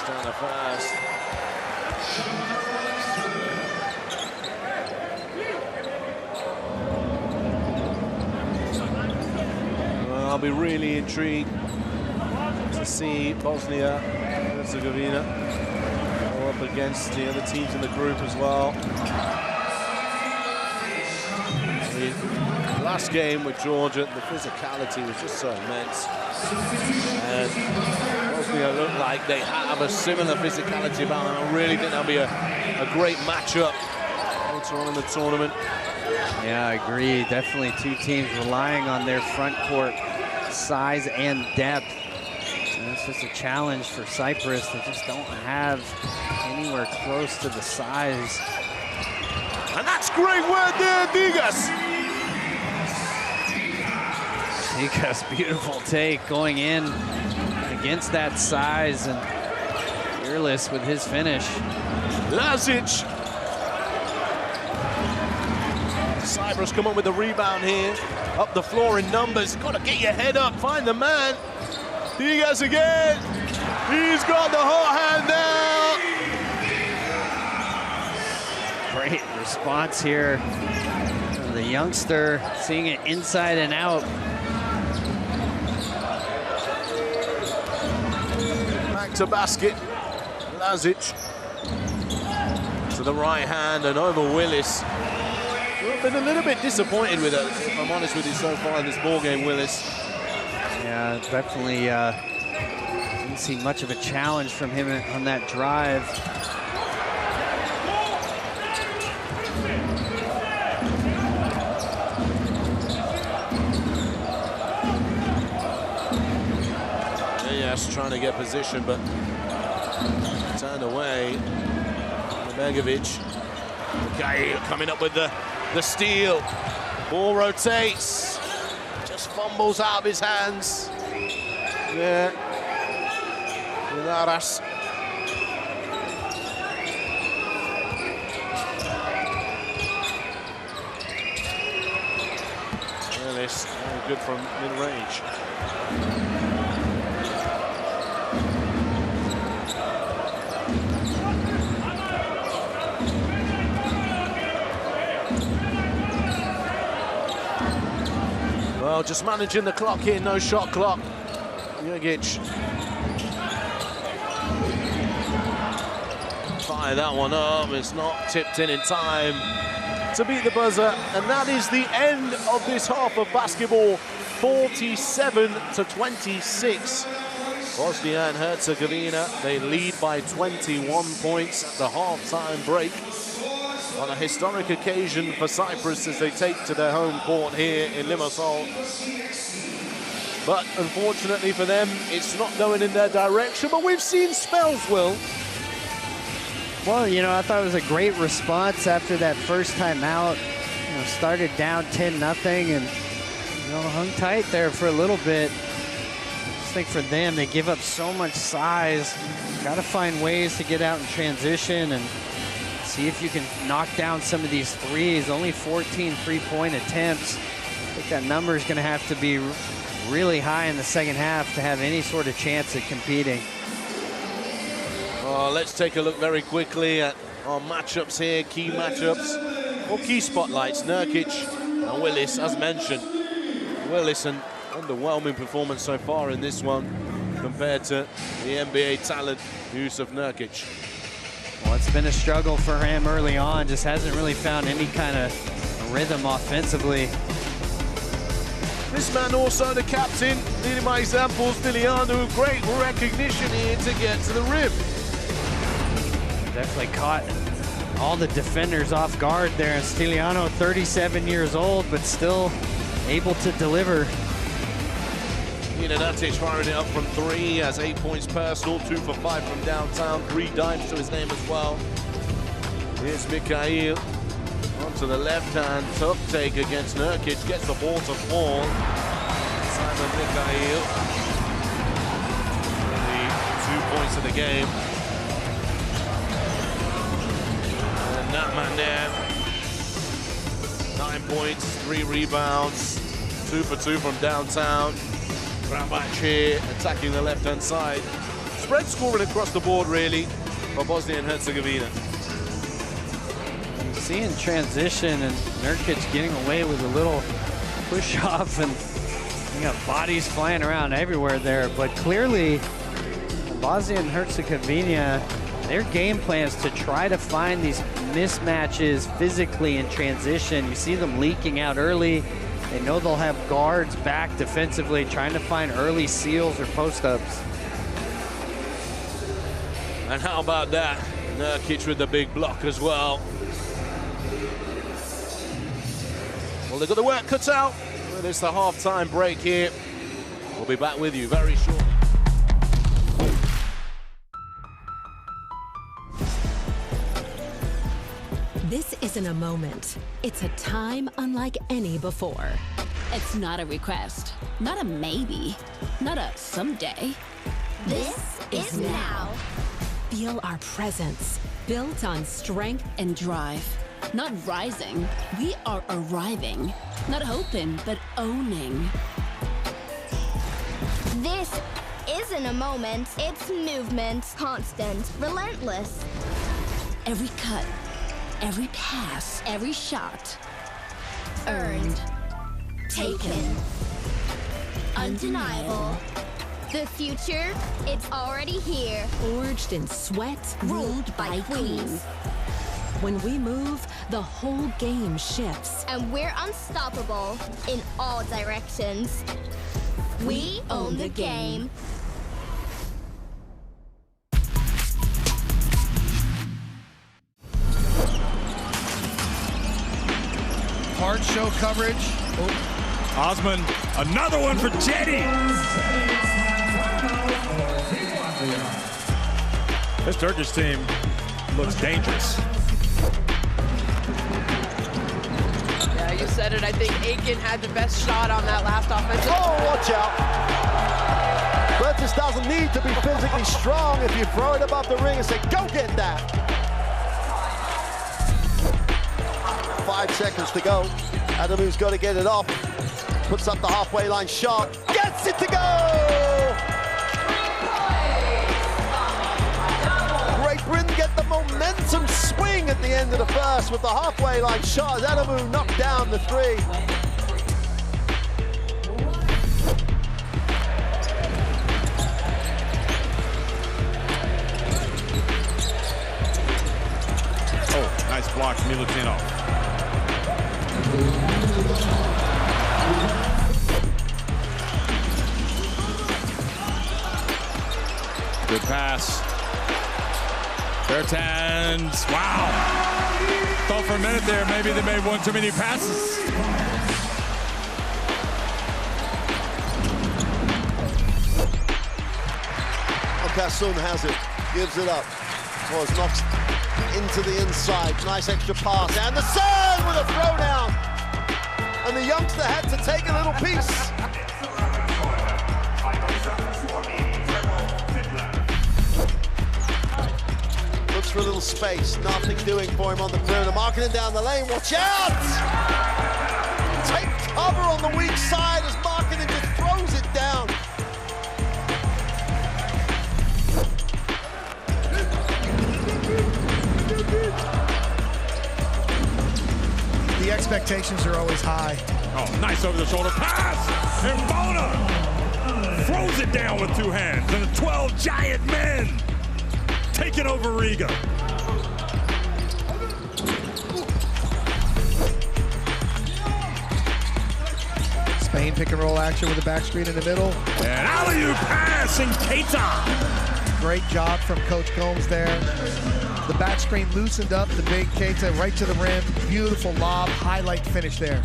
Down the fast. Well, I'll be really intrigued to see Bosnia and Herzegovina go up against the other teams in the group as well. The last game with Georgia, the physicality was just so immense. And Bosnia look like they have a similar physicality about them. I really think that'll be a great matchup later on in the tournament. Yeah, I agree. Definitely two teams relying on their front court size and depth. And it's just a challenge for Cyprus. They just don't have anywhere close to the size. And that's great work there, Digas. Digas, beautiful take going in against that size, and fearless with his finish. Lazic. Cyprus come up with the rebound here. Up the floor in numbers. Got to get your head up, find the man. Digas again. He's got the hot hand now. Great response here. The youngster seeing it inside and out. Back to basket. Lazic to the right hand and over Willis. I've been a little bit disappointed with it, if I'm honest with you, so far in this ball game, Willis. Yeah, definitely didn't see much of a challenge from him on that drive. Yes, trying to get position, but turned away. Begovic. Okay, coming up with the steal. Ball rotates. Just fumbles out of his hands. Yeah. Laras. Ellis, very good from mid-range. Well, just managing the clock here, no shot clock. Jurgic. Fire that one up, it's not tipped in time to beat the buzzer. And that is the end of this half of basketball, 47-26. Bosnia and Herzegovina, they lead by 21 points at the halftime break. On a historic occasion for Cyprus as they take to their home court here in Limassol. But unfortunately for them, it's not going in their direction, but we've seen spells, Will. Well, you know, I thought it was a great response after that first time out. You know, started down 10-0 and, you know, hung tight there for a little bit. I just think for them, they give up so much size. Got to find ways to get out in transition and see if you can knock down some of these threes. Only 14 three-point attempts. I think that number is going to have to be really high in the second half to have any sort of chance at competing. Let's take a look very quickly at our matchups here, key matchups, or key spotlights. Nurkic and Willis, as mentioned. Willis, an underwhelming performance so far in this one compared to the NBA talent, Jusuf Nurkic. Well, it's been a struggle for him early on, just hasn't really found any kind of rhythm offensively. This man also the captain, leading by example, Stiliano. Great recognition here to get to the rim. Definitely caught all the defenders off guard there. And Stiliano, 37 years old, but still able to deliver. Nurkic firing it up from 3. He has 8 points personal, 2 for 5 from downtown, 3 dimes to his name as well. Here's Mikhail onto the left hand, tough take against Nurkic, gets the ball to fall. Simon Mikhail, the 2 points of the game. And that man there, 9 points, 3 rebounds, 2 for 2 from downtown. Grabac here, attacking the left-hand side. Spread scoring across the board, really, for Bosnia and Herzegovina. You see in transition, and Nurkic getting away with a little push-off, and you got bodies flying around everywhere there. But clearly, Bosnia and Herzegovina, their game plan is to try to find these mismatches physically in transition. You see them leaking out early. They know they'll have guards back defensively, trying to find early seals or post-ups. And how about that? Nurkic with the big block as well. Well, they've got the work cut out. Well, it's the half-time break here. We'll be back with you very shortly. This isn't a moment. It's a time unlike any before. It's not a request, not a maybe, not a someday. This is now. Feel our presence, built on strength And drive, not rising. We are arriving, not hoping, but owning. This isn't a moment, it's movement. Constant, relentless. Every cut, every pass, every shot. Earned. Taken. Undeniable. The future, it's already here. forged in sweat, Ruled by queens. When we move, the whole game shifts. And we're unstoppable in all directions. We own the game. Hard show coverage. Osman, another one for Jetty. This Turkish team looks dangerous. Yeah, you said it. I think Aiken had the best shot on that last offensive. Oh, watch out. Bertis doesn't need to be physically strong if you throw it above the ring and say, go get that. 5 seconds to go. Adamu's got to get it off. Puts up the halfway line shot. Gets it to go! Great Britain get the momentum swing at the end of the first with the halfway line shot. Adamu knocked down the 3. Oh, nice block from Milutinov. Good pass. Bertans. Wow. Thought for a minute there, maybe they made one too many passes. Okasun has it. Gives it up. Was knocks into the inside. Nice extra pass. And the Sun with a throwdown. And the youngster had to take a little piece. Looks for a little space. Nothing doing for him on the perimeter. Marking it down the lane. Watch out! Take cover on the weak side as Markkinen just throws expectations are always high. Oh, nice over-the-shoulder pass! And Bona throws it down with 2 hands. And the 12 giant men taking over Riga. Spain pick and roll action with the back screen in the middle. And alley-oop pass and Keita. Great job from Coach Gomes there. The back screen loosened up the big Keita right to the rim. Beautiful lob, highlight finish there.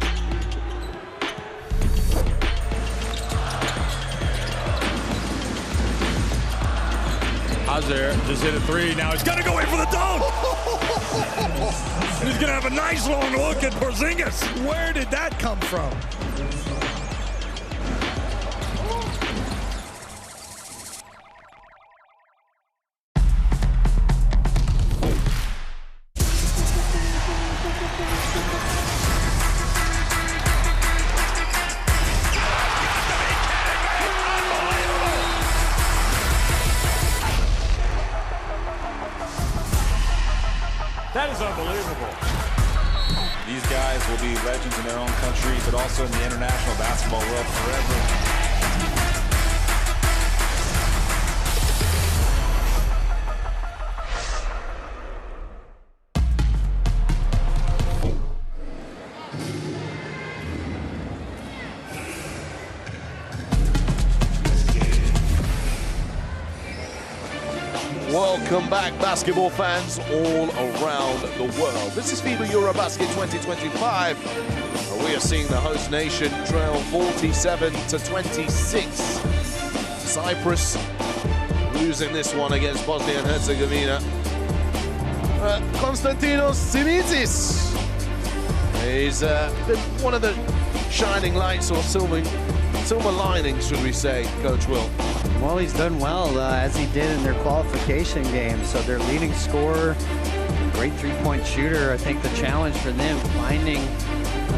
Hazer just hit a 3. Now he's got to go in for the dunk. And he's going to have a nice long look at Porzingis. Where did that come from? That is unbelievable. These guys will be legends in their own country, but also in the international basketball world forever. Welcome back, basketball fans all around the world. This is FIBA EuroBasket 2025. We are seeing the host nation trail 47-26. Cyprus losing this one against Bosnia and Herzegovina. Konstantinos Simitis. He's been one of the shining lights or silver linings, should we say, Coach Will? Well, he's done well, as he did in their qualification game. So their leading scorer, great three-point shooter. I think the challenge for them, finding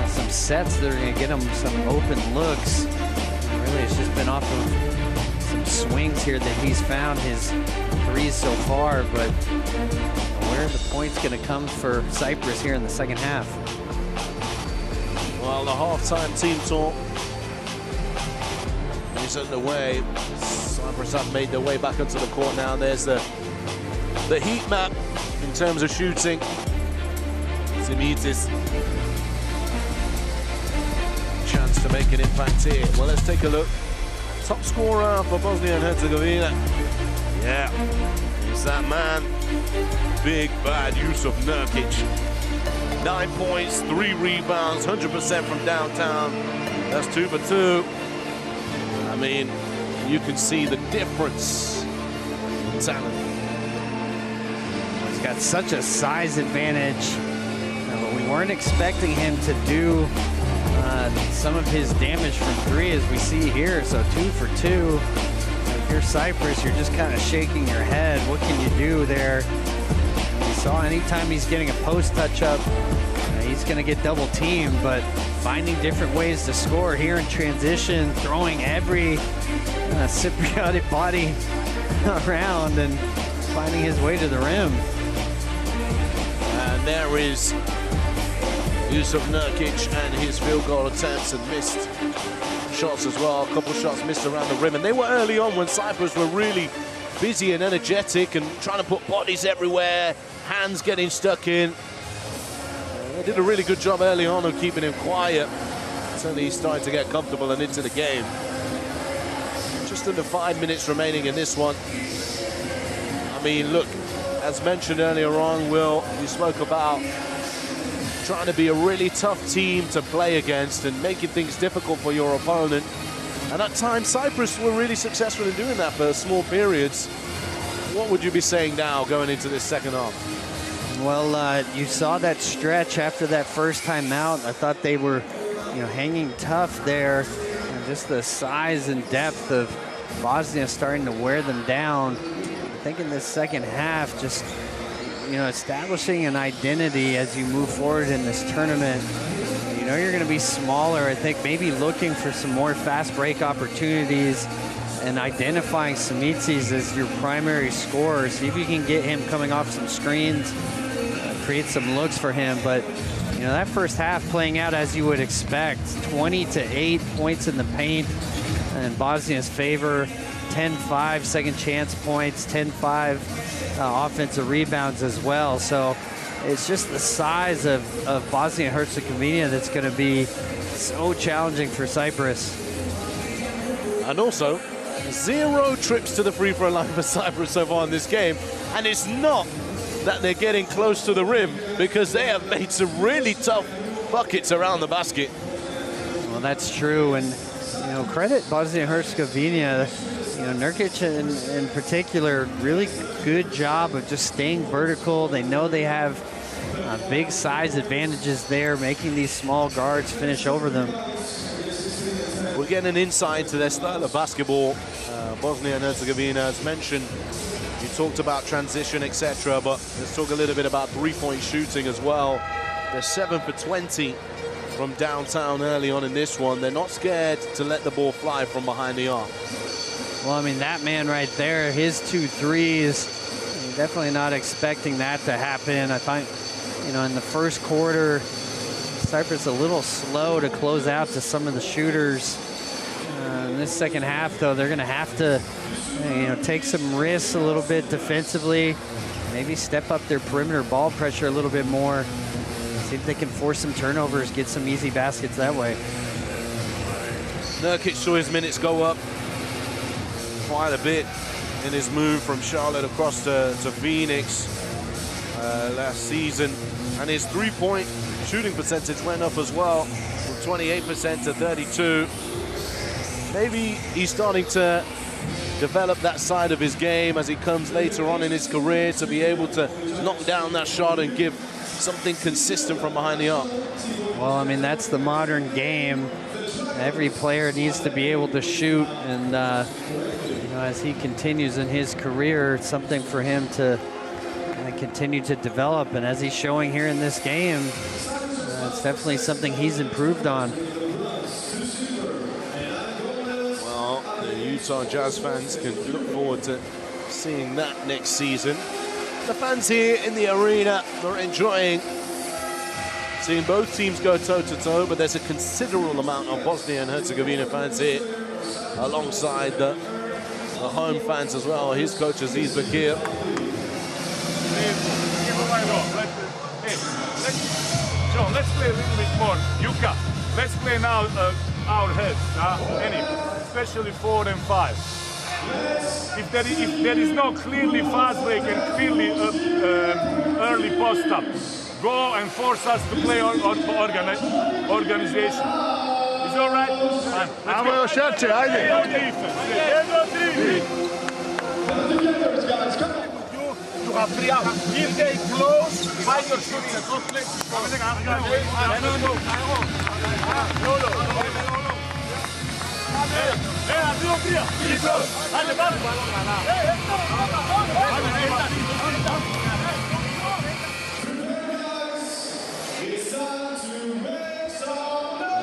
some sets that are going to get them some open looks. Really, it's just been off of some swings here that he's found his threes so far. But where are the points going to come for Cyprus here in the second half? Well, the halftime team talk is underway. Cyprus have made their way back onto the court now. There's the heat map in terms of shooting. Simitis. Chance to make an impact here. Well, let's take a look. Top scorer for Bosnia and Herzegovina. Yeah, it's that man. Big bad Yusuf Nurkic. 9 points, 3 rebounds, 100% from downtown. That's 2 for 2. I mean, you can see the difference in talent. He's got such a size advantage. But we weren't expecting him to do some of his damage from 3 as we see here. So 2 for 2. If you're Cyprus, you're just kind of shaking your head. What can you do there? You saw anytime he's getting a post touch up, he's going to get double teamed, but finding different ways to score here in transition, throwing every Cypriot body around and finding his way to the rim. And there is Yusuf Nurkic and his field goal attempts and missed shots as well. A couple of shots missed around the rim, and they were early on when Cyprus were really busy and energetic and trying to put bodies everywhere, hands getting stuck in. They did a really good job early on of keeping him quiet. Certainly he's starting to get comfortable and into the game. Just under 5 minutes remaining in this one. I mean, look, as mentioned earlier on, Will, you spoke about trying to be a really tough team to play against and making things difficult for your opponent. And at times, Cyprus were really successful in doing that for small periods. What would you be saying now going into this second half? Well, you saw that stretch after that first time out. I thought they were, hanging tough there. And just the size and depth of Bosnia starting to wear them down. I think in this second half, just, establishing an identity as you move forward in this tournament. You're going to be smaller. I think maybe looking for some more fast break opportunities and identifying Simitis as your primary scorer. See if you can get him coming off some screens, create some looks for him. But You know, that first half playing out as you would expect. 20-8 points in the paint in Bosnia's favor. 10-5 second chance points, 10-5 offensive rebounds as well. So it's just the size of Bosnia and Herzegovina that's going to be so challenging for Cyprus. And also, 0 trips to the free throw line for Cyprus so far in this game. And it's not that they're getting close to the rim, because they have made some really tough buckets around the basket. Well, that's true. And, you know, credit Bosnia and Herzegovina. You know, Nurkic in particular, really good job of just staying vertical. They know they have big size advantages there, making these small guards finish over them. We're getting an insight to their style of basketball. Bosnia and Herzegovina, as mentioned, you talked about transition, etc., but let's talk a little bit about three-point shooting as well. They're 7 for 20 from downtown early on in this one. They're not scared to let the ball fly from behind the arc. Well, I mean, that man right there, his 2 threes, definitely not expecting that to happen. I find, you know, in the first quarter, Cyprus a little slow to close out to some of the shooters. In this second half, though, they're going to have to, you know, take some risks a little bit defensively, maybe step up their perimeter ball pressure a little bit more, see if they can force some turnovers, get some easy baskets that way. Nurkic saw his minutes go up quite a bit in his move from Charlotte across to Phoenix last season, and his three-point shooting percentage went up as well from 28% to 32%. Maybe he's starting to develop that side of his game as he comes later on in his career, to be able to knock down that shot and give something consistent from behind the arc. Well, I mean, that's the modern game. Every player needs to be able to shoot, and you know, as he continues in his career, it's something for him to continue to develop. And as he's showing here in this game, it's definitely something he's improved on. Well, the Utah Jazz fans can look forward to seeing that next season. The fans here in the arena are enjoying seeing both teams go toe-to-toe, but there's a considerable amount of Bosnia and Herzegovina fans here alongside the home fans as well. His coach Aziz Bakir. John, let's play a little bit more. Yuka, let's play now our heads, especially 4 and 5. If there is no clearly fast break and clearly early post-up, go and force us to play organization. Is it all right? Let's You have 3 hours. If they close, find your shooting.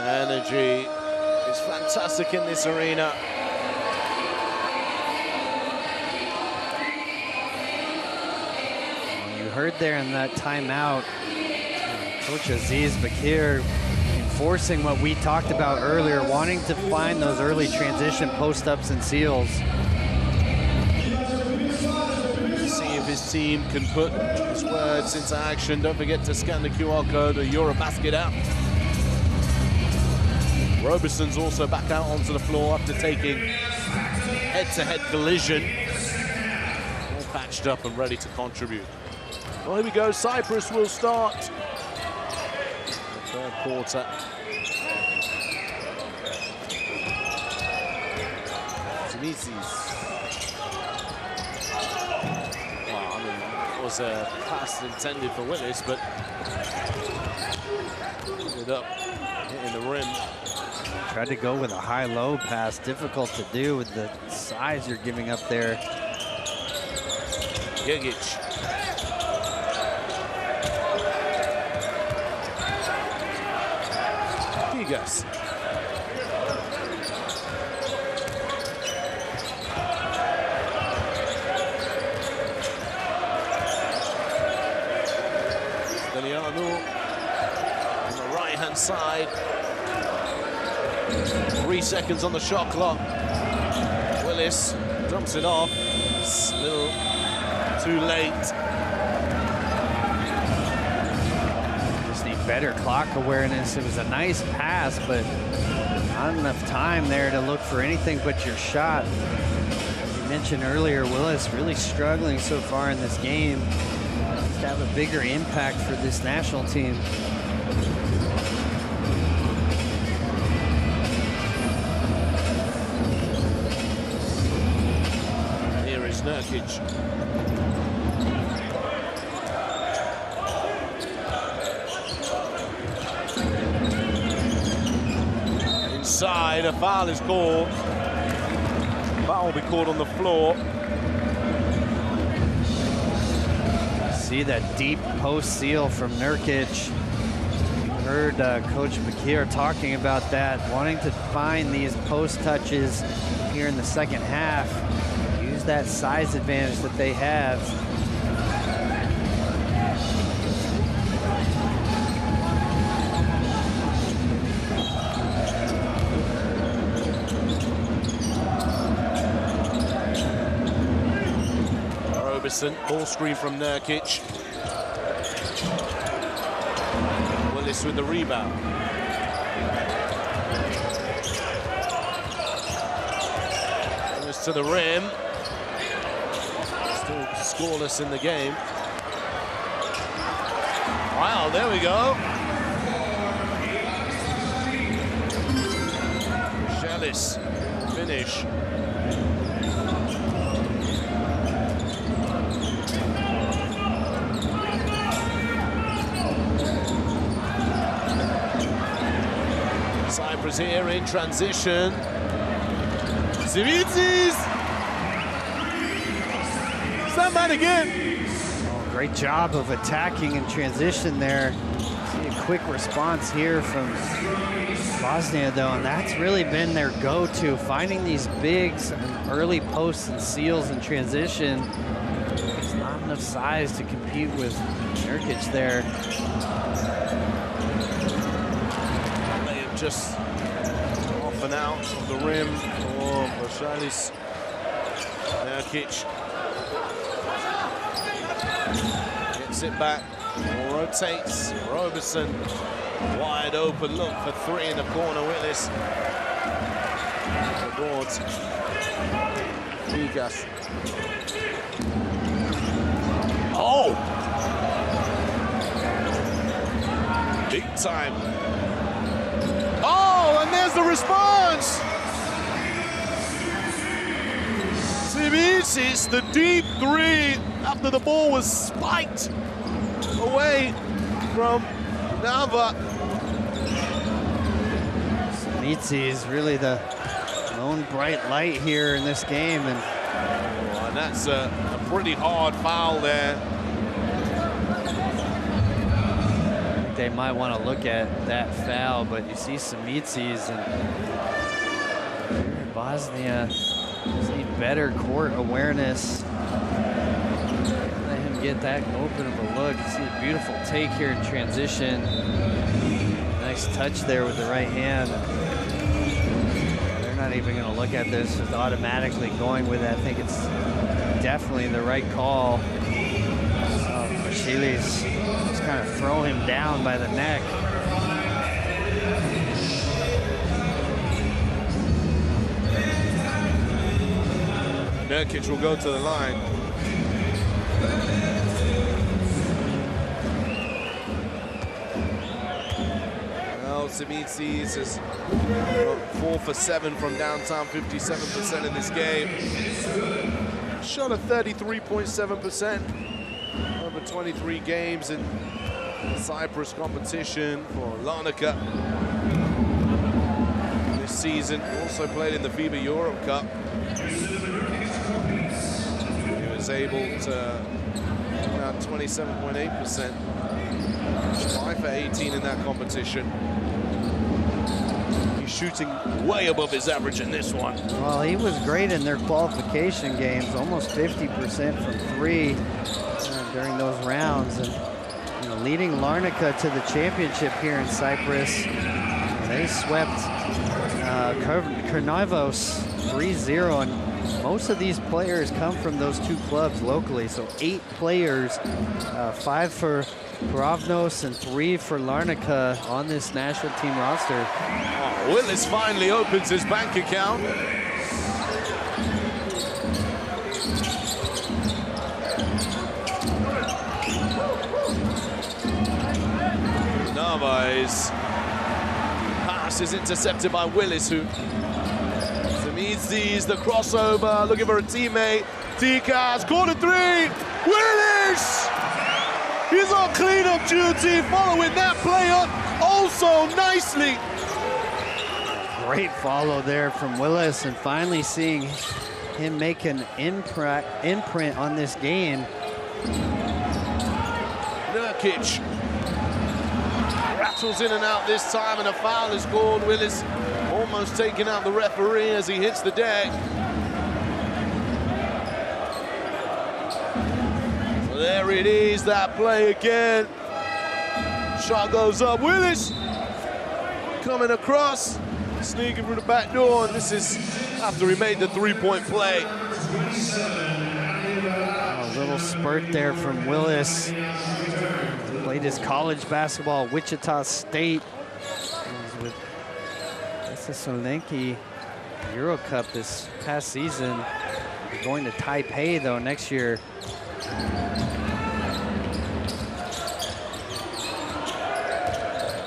Energy is fantastic in this arena. You heard there in that timeout, Coach Aziz Bakir enforcing what we talked about earlier, wanting to find those early transition post-ups and seals. See if his team can put his words into action. Don't forget to scan the QR code or EuroBasket app. Robeson's also back out onto the floor after taking head-to-head collision. All patched up and ready to contribute. Well, here we go. Cyprus will start the third quarter. Dimitis. Well, I mean, it was a pass intended for Willis, but ended up hitting the rim. Tried to go with a high-low pass. Difficult to do with the size you're giving up there. Gigic. Gigas. Daniano. right-hand side. 3 seconds on the shot clock. Willis dumps it off. It's a little too late. Just need better clock awareness. It was a nice pass, but not enough time there to look for anything but your shot. As you mentioned earlier, Willis really struggling so far in this game. Needs to have a bigger impact for this national team. Here is Nurkic. Inside, a foul is called. Foul will be called on the floor. See that deep post seal from Nurkic. You heard Coach Bakir talking about that, wanting to find these post touches here in the second half. Use that size advantage that they have. Ball screen from Nurkic. Willis with the rebound. Goes to the rim. Still scoreless in the game. Wow, there we go. Shellis, finish. Cyprus here in transition. Zivitzis! Stand again. Oh, great job of attacking in transition there. See a quick response here from Bosnia though, and that's really been their go-to, finding these bigs and early posts and seals in transition. There's not enough size to compete with Nurkic there. Just off and out of the rim for Bashalis. Nurkic gets it back, rotates. Roberson wide open look for 3 in the corner. Willis the boards. Vigas. Oh! Big time. Oh, and there's the response! Zivitzis, the deep 3 after the ball was spiked away from Nava. Zivitzis is really the lone bright light here in this game, and that's a pretty hard foul there. They might want to look at that foul, but you see Zivitzis and Bosnia just need better court awareness. Let him get that open of a look. You see a beautiful take here in transition. Nice touch there with the right hand. They're not even going to look at this, just automatically going with it. I think it's definitely the right call. Bashilis just kind of throw him down by the neck. Nurkic will go to the line. Well, Zivitzis is 4 for 7 from downtown, 57% in this game. Shot at 33.7% over 23 games in Cyprus competition for Larnaca this season. Also played in the FIBA EuroBasket. He was able to about 27.8%. 5 for 18 in that competition. He's shooting way above his average in this one. Well, he was great in their qualification games, almost 50% from 3 during those rounds. And leading Larnaca to the championship here in Cyprus. They swept Karnavos 3-0, and most of these players come from those two clubs locally. So 8 players, 5 for Kravnos and 3 for Larnaca on this national team roster. Oh, Willis finally opens his bank account. Navas. Pass is intercepted by Willis, who sees the crossover, looking for a teammate. Tikas, corner 3. Willis! He's on cleanup duty, following that play up also nicely. Great follow there from Willis, and finally seeing him make an imprint on this game. Nurkic rattles in and out this time, and a foul is called. Willis almost taking out the referee as he hits the deck. So there it is, that play again. Shot goes up. Willis coming across, sneaking through the back door, and this is after he made the three-point play. A little spurt there from Willis. Played his college basketball at Wichita State. He was with Thessaloniki Euro Cup this past season. He's going to Taipei though next year.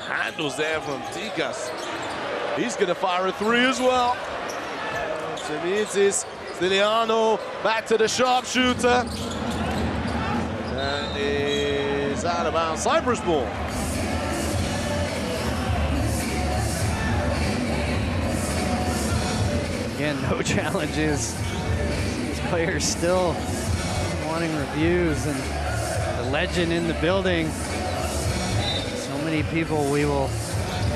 Handles there from Tikas. He's going to fire a 3 as well. Simitis, Stiliano, back to the sharpshooter. And is out of bounds. Cyprus ball. Again, no challenges. These players still wanting reviews, and the legend in the building. So many people we will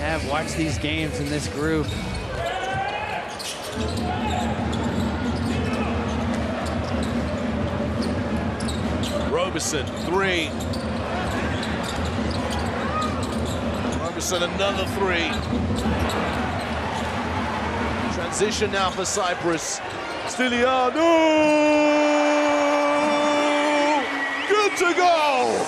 have watch these games in this group. Robeson, 3. Robeson, another 3. Transition now for Cyprus. Stiliano! Good to go!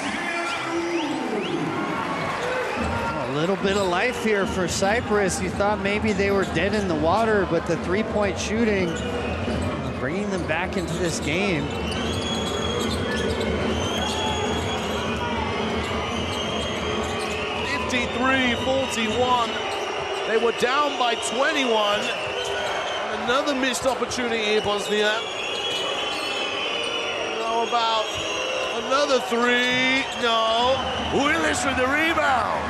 A little bit of life here for Cyprus. You thought maybe they were dead in the water, but the three-point shooting bringing them back into this game. (53-41). They were down by 21. Another missed opportunity here, Bosnia. How about another 3? No. Willis with the rebound.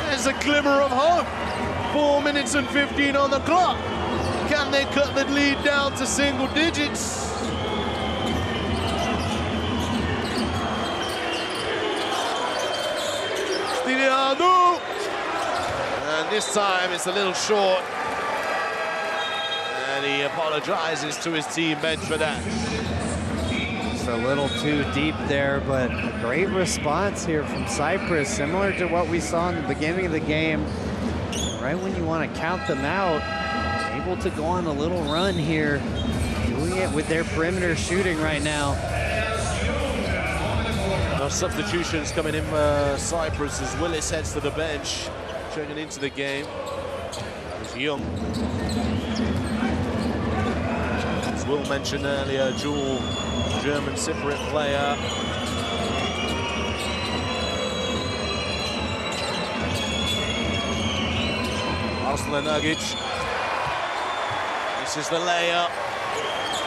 There's a glimmer of hope. 4 minutes and 15 on the clock. Can they cut the lead down to single digits? Stiliano. And this time it's a little short. And he apologizes to his teammate for that. Just a little too deep there, but a great response here from Cyprus, similar to what we saw in the beginning of the game. Right when you want to count them out, able to go on a little run here, doing it with their perimeter shooting right now. No substitutions coming in for Cyprus as Willis heads to the bench, checking into the game. It's Young. As Will mentioned earlier, dual German Cypriot player. Arslan Nagic. This is the layup.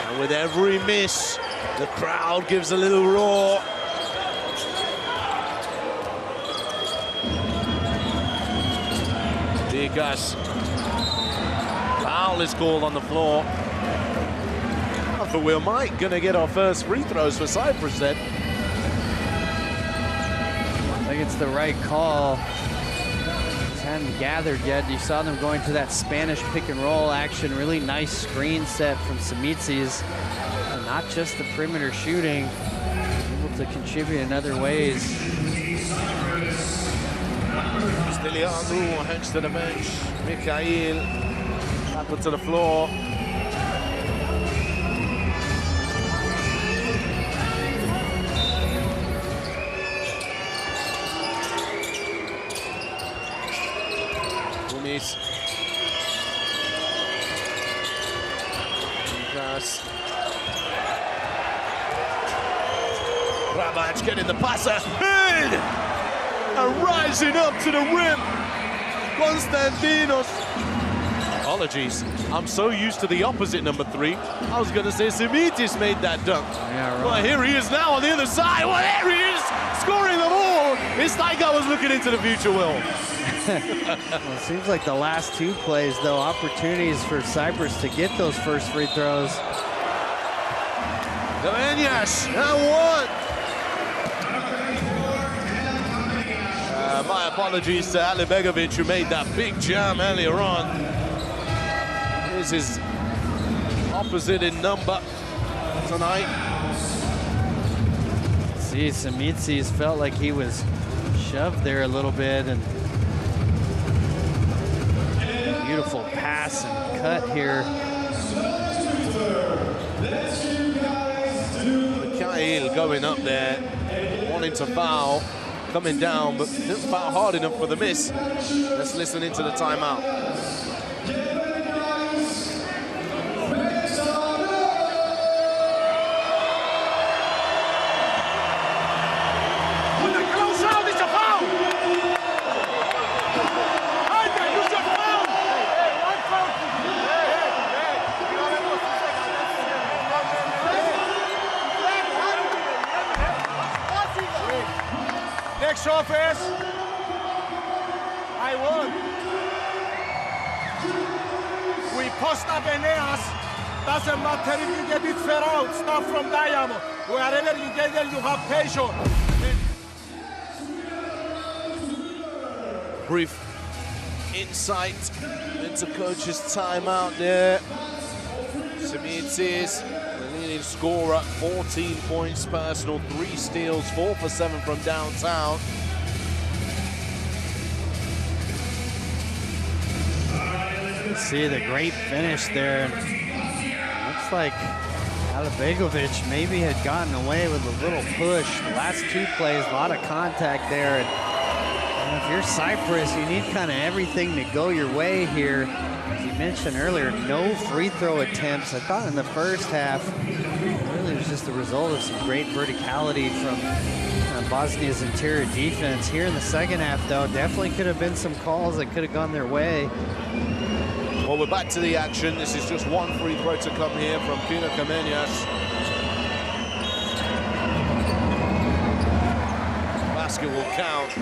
And with every miss, the crowd gives a little roar. Dikas. Foul is called on the floor. For Will Mike, gonna get our first free throws for Cyprus then. I think it's the right call. Just hadn't gathered yet. You saw them going to that Spanish pick and roll action. Really nice screen set from Simitis. And not just the perimeter shooting. Able to contribute in other ways. Stilianu heads to the bench. Mikhail back onto the floor. Umis. Lukas. Rabac getting the passer in and rising up to the rim. Konstantinos. Apologies, I'm so used to the opposite number 3. I was going to say Simitis made that dunk. Yeah, right. Well, here he is now on the other side. Well, there he is, scoring the ball. It's like I was looking into the future, Will. Well, it seems like the last 2 plays, though, opportunities for Cyprus to get those first free throws. Gavenias, and 1. My apologies to Ali Begovic, who made that big jam earlier on. Here's his opposite in number tonight. See, Simitis felt like he was shoved there a little bit, and beautiful pass and cut here. Mikhail going up there, wanting to foul. Coming down, but didn't foul hard enough for the miss. Let's listen into the timeout. With the close out, it's a foul! Hey, you should foul! Hey, one foul! Next offense. I won. We post up Eneas. Doesn't matter if you get it fair out. Start from diamond. Wherever you get there, you have patience. Brief insight into coach's timeout there. Simitis, the leading scorer, 14 points personal, 3 steals, 4 for 7 from downtown. See the great finish there. Looks like Alibegovic maybe had gotten away with a little push. The last 2 plays, a lot of contact there. And if you're Cyprus, you need kind of everything to go your way here. As you mentioned earlier, no free throw attempts. I thought in the first half, really it was just the result of some great verticality from Bosnia's interior defense. Here in the second half, though, definitely could have been some calls that could have gone their way. Well, we're back to the action. This is just 1 free throw to come here from Pino Kamenias. Basket will count.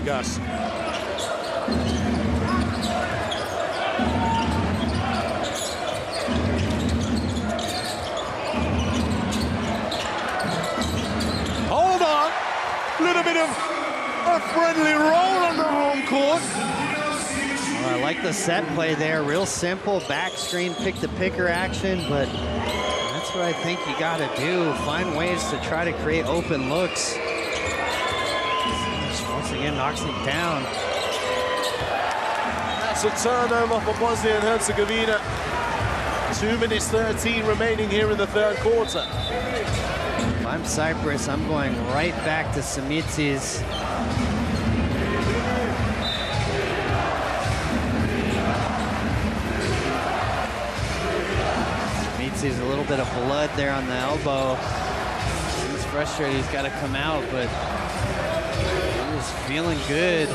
Gus. Hold on. A little bit of a friendly roll on the home court. Well, I like the set play there. Real simple back screen, pick the picker action, but that's what I think you got to do. Find ways to try to create open looks. Once again, knocks it down. That's a turnover for Bosnia and Herzegovina. 2 minutes 13 remaining here in the third quarter. If I'm Cyprus, I'm going right back to Simitis. Simitis, a little bit of blood there on the elbow. He's frustrated, he's got to come out, but he was feeling good.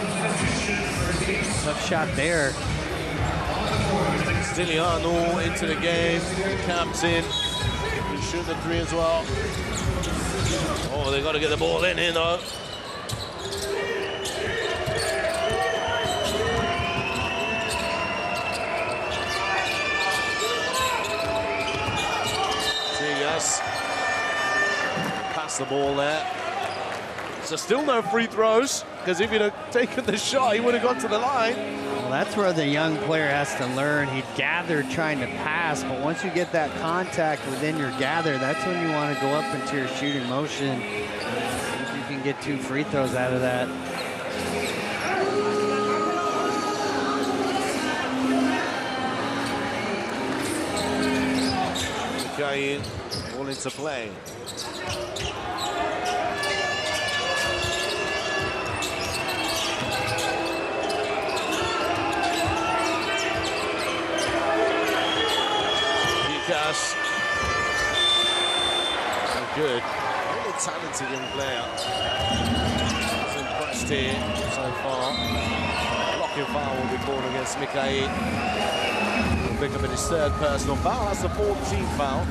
Tough shot there. Stilianu into the game, captain. He's shooting the 3 as well. Oh, they got to get the ball in here though. Yes. Pass the ball there. So still no free throws, because if he'd have taken the shot, he would have gone to the line. Well, That's where the young player has to learn. He'd gather trying to pass, but once you get that contact within your gather, that's when you want to go up into your shooting motion. See if you can get 2 free throws out of that. Mikhail all into play. Lucas. So good. Really talented young player. He's impressed here so far. Blocking foul will be called against Mikhail. He'll pick up in his 3rd personal foul. That's the 14th foul.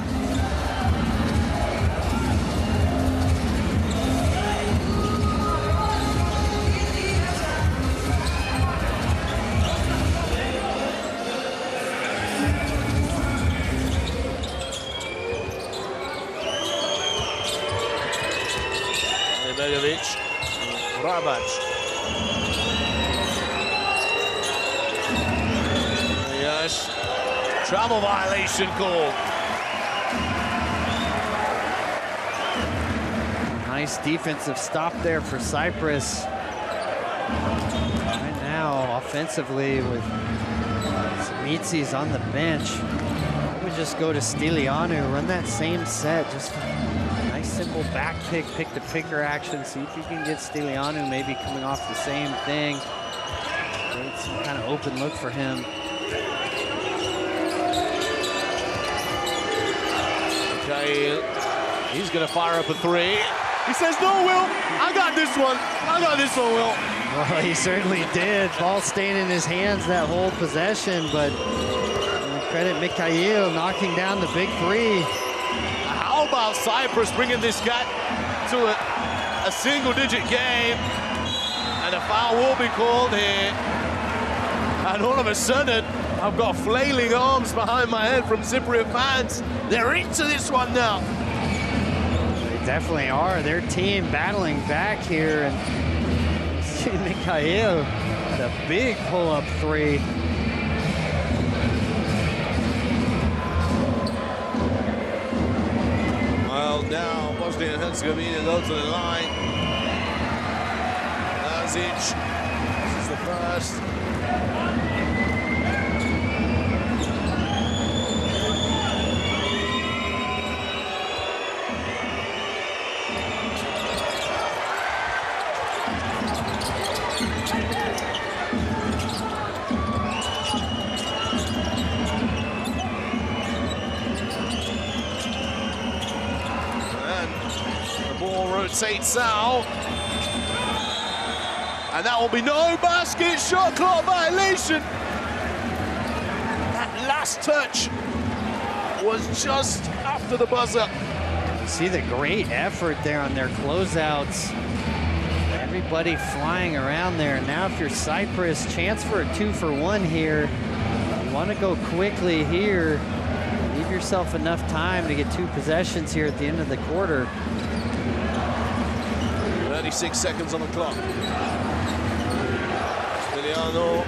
Rabac. Yes. Travel violation call. Nice defensive stop there for Cyprus. Right now, offensively, with Samitsi's on the bench, I would just go to Stilianu, run that same set, just simple back pick the picker action. See if you can get Stilianu maybe coming off the same thing. Get some kind of open look for him. Okay, he's gonna fire up a 3. He says, no, Will, I got this one. I got this one, Will. Well, he certainly did. Ball staying in his hands that whole possession, but credit Mikhail knocking down the big 3. How about Cyprus bringing this guy to a single-digit game? And a foul will be called here. And all of a sudden, I've got flailing arms behind my head from Cypriot fans. They're into this one now. They definitely are. Their team battling back here. And Mikhail, the big pull-up 3. Now Bosnia and Herzegovina go to the line. Lazic, this is the first. Rotates out, and that will be no basket. Shot clock violation. That last touch was just after the buzzer. You see the great effort there on their closeouts. Everybody flying around there. Now if you're Cyprus, chance for a 2-for-1 here. You want to go quickly here. Leave yourself enough time to get 2 possessions here at the end of the quarter. 36 seconds on the clock. Stiliano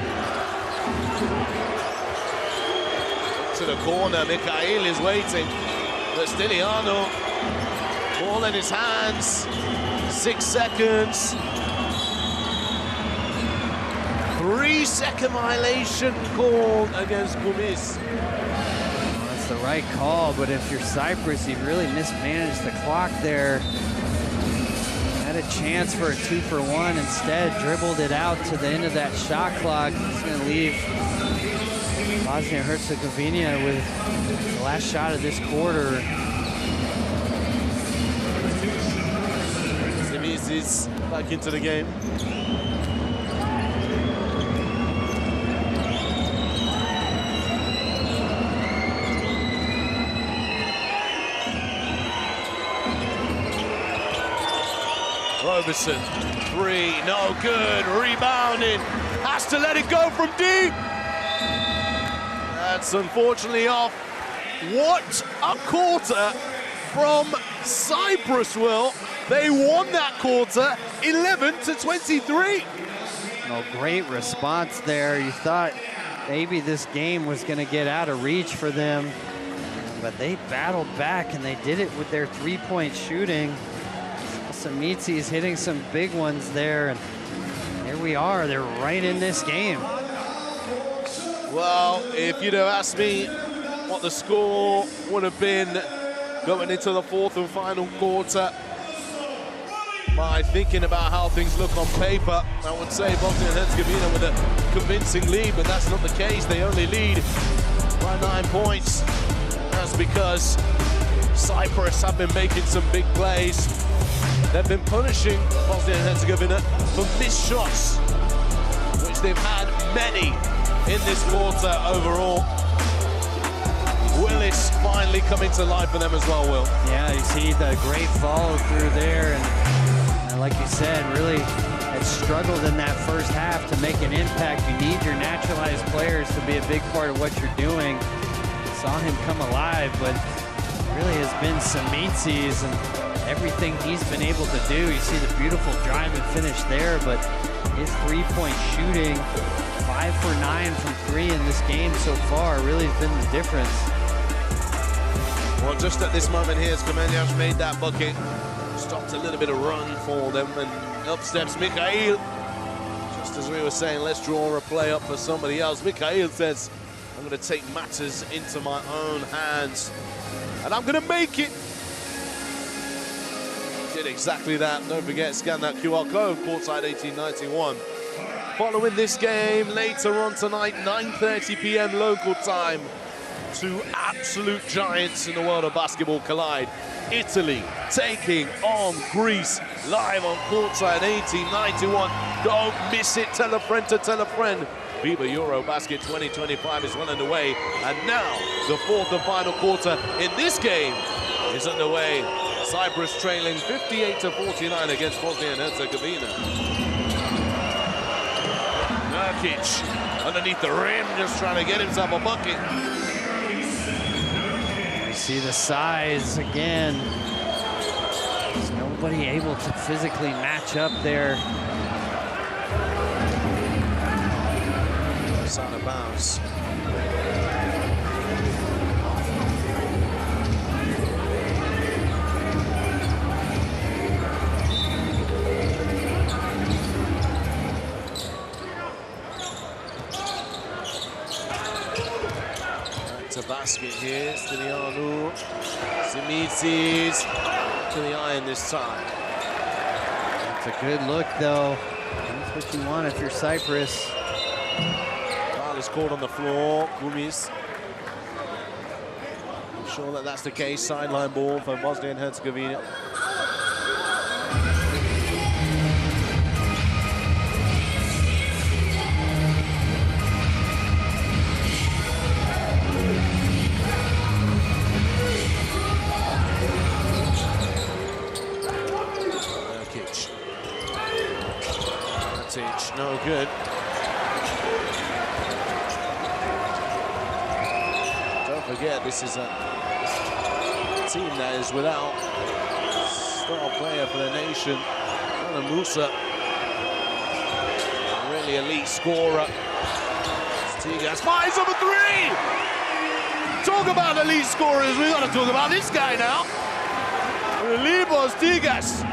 to the corner. Mikhail is waiting. But Stiliano, ball in his hands. 6 seconds. 3-second violation called against Kumis. Well, that's the right call, but if you're Cyprus, you've really mismanaged the clock there. Had a chance for a 2-for-1, instead dribbled it out to the end of that shot clock. It's going to leave Bosnia and Herzegovina with the last shot of this quarter. Simis is back into the game. Roberson, 3, no good, rebounding, has to let it go from deep. That's unfortunately off. What a quarter from Cyprus, Will. They won that quarter, 11-23. Oh, great response there. You thought maybe this game was going to get out of reach for them, but they battled back, and they did it with their three-point shooting. Samitsi's hitting some big ones there, and here we are. They're right in this game. Well, if you'd have asked me what the score would have been going into the fourth and final quarter, by thinking about how things look on paper, I would say Bosnia and Herzegovina with a convincing lead, but that's not the case. They only lead by 9 points. That's because Cyprus have been making some big plays. They've been punishing Bosnia and Herzegovina for missed shots, which they've had many in this quarter overall. Willis finally coming to life for them as well, Will. Yeah, you see the great follow through there, and like you said, really had struggled in that first half to make an impact. You need your naturalized players to be a big part of what you're doing. Saw him come alive, but really has been Samitsi's and everything he's been able to do. You see the beautiful drive and finish there, but his three-point shooting, 5 for 9 from 3 in this game so far, really has been the difference. Well, just at this moment here, as Kamenya's made that bucket, stopped a little bit of run for them, and up steps Mikhail. Just as we were saying, let's draw a play up for somebody else. Mikhail says, I'm going to take matters into my own hands, and I'm going to make it. Did exactly that. Don't forget, scan that QR code, courtside 1891. Following this game, later on tonight, 9:30 p.m. local time, two absolute giants in the world of basketball collide. Italy taking on Greece, live on courtside 1891. Don't miss it. Tell a friend to tell a friend. FIBA EuroBasket 2025 is well underway, and now the fourth and final quarter in this game is underway. Cyprus trailing 58-49 against Bosnia and Herzegovina. Nurkic underneath the rim, just trying to get himself a bucket. See the size again. There's nobody able to physically match up there. It's out of bounds. To basket here, Stylianou, Simitsi's to the iron this time. It's a good look though. That's what you want if you're Cyprus. Foul is called on the floor, Gumis. I'm sure that that's the case, sideline ball for Bosnia and Herzegovina. No good. Don't forget, this is a team that is without star player for the nation. Musa, really elite scorer. Stigas finds number 3. Talk about elite scorers. We got to talk about this guy now. Libos Stigas.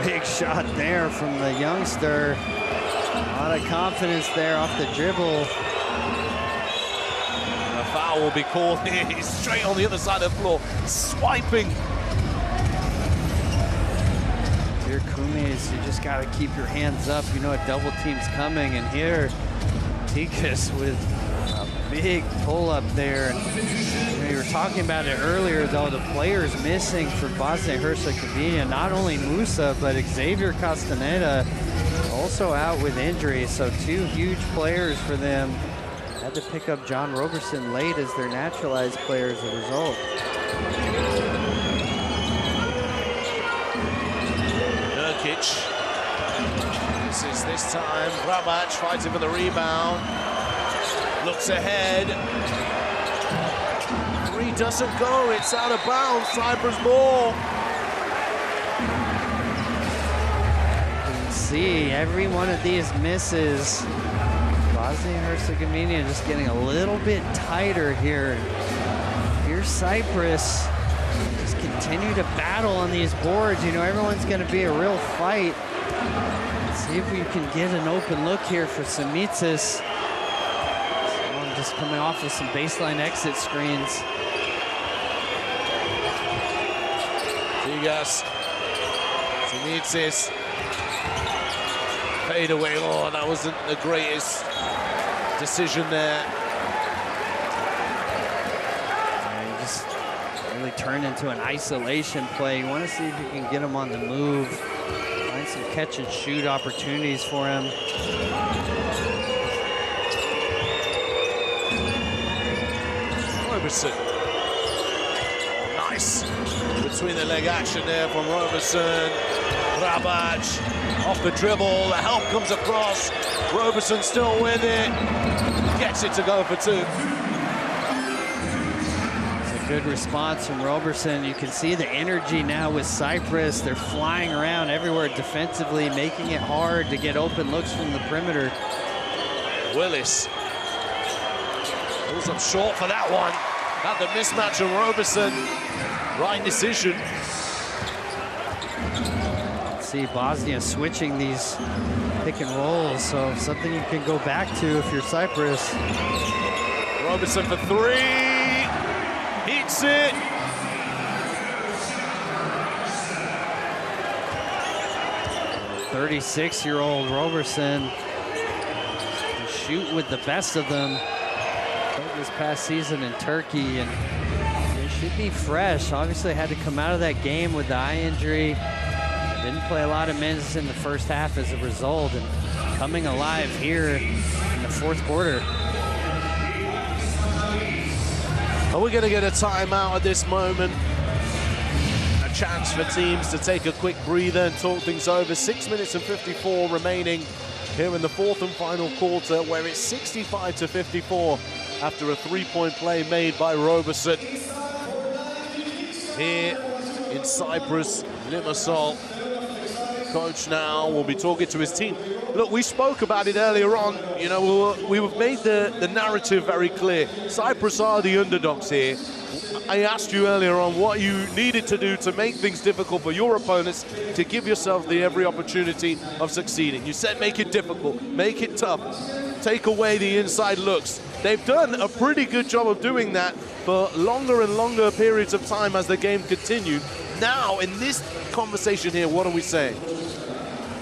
Big shot there from the youngster. A lot of confidence there off the dribble. A foul will be called here. He's straight on the other side of the floor, swiping. Here, Kumis, you just got to keep your hands up. You know a double team's coming, and here, Tikas with a big pull up there. We were talking about it earlier, though, the players missing for Bosnia and Herzegovina, not only Musa, but Xavier Castaneda also out with injury. So 2 huge players for them. Had to pick up John Roberson late as their naturalized player as a result. Nurkic. This time, Brabac fighting for the rebound. Looks ahead. Doesn't go, it's out of bounds. Cyprus ball. see every one of these misses. Bosnia and Herzegovina just getting a little bit tighter here. Here's Cyprus. Just continue to battle on these boards. You know, everyone's going to be a real fight. Let's see if we can get an open look here for Simitis. Someone just coming off of some baseline exit screens. Tigas. Simitis. Fade away. Oh, that wasn't the greatest decision there. Yeah, he just really turned into an isolation play. You want to see if you can get him on the move. Find some catch and shoot opportunities for him. Roberson. Oh, nice. Between the leg action there from Roberson. Rabac off the dribble. The help comes across. Roberson still with it. Gets it to go for two. It's a good response from Roberson. You can see the energy now with Cyprus. They're flying around everywhere defensively, making it hard to get open looks from the perimeter. Willis pulls up short for that one. Had the mismatch on Roberson. Right decision. See Bosnia switching these pick and rolls, so something you can go back to if you're Cyprus. Roberson for three. Hits it. The 36-year-old Roberson can shoot with the best of them. Played this past season in Turkey, and they should be fresh. Obviously had to come out of that game with the eye injury. Didn't play a lot of minutes in the first half as a result, and coming alive here in the fourth quarter. Are we going to get a timeout at this moment? A chance for teams to take a quick breather and talk things over. 6 minutes and 54 remaining here in the fourth and final quarter, where it's 65-54 after a three-point play made by Roberson. Here in Cyprus, Limassol. Coach now will be talking to his team. Look, we spoke about it earlier on. You know, we've made the narrative very clear. Cyprus are the underdogs here. I asked you earlier on what you needed to do to make things difficult for your opponents to give yourself the every opportunity of succeeding. You said make it difficult, make it tough, take away the inside looks. They've done a pretty good job of doing that for longer and longer periods of time as the game continued. Now, in this conversation here, what are we saying?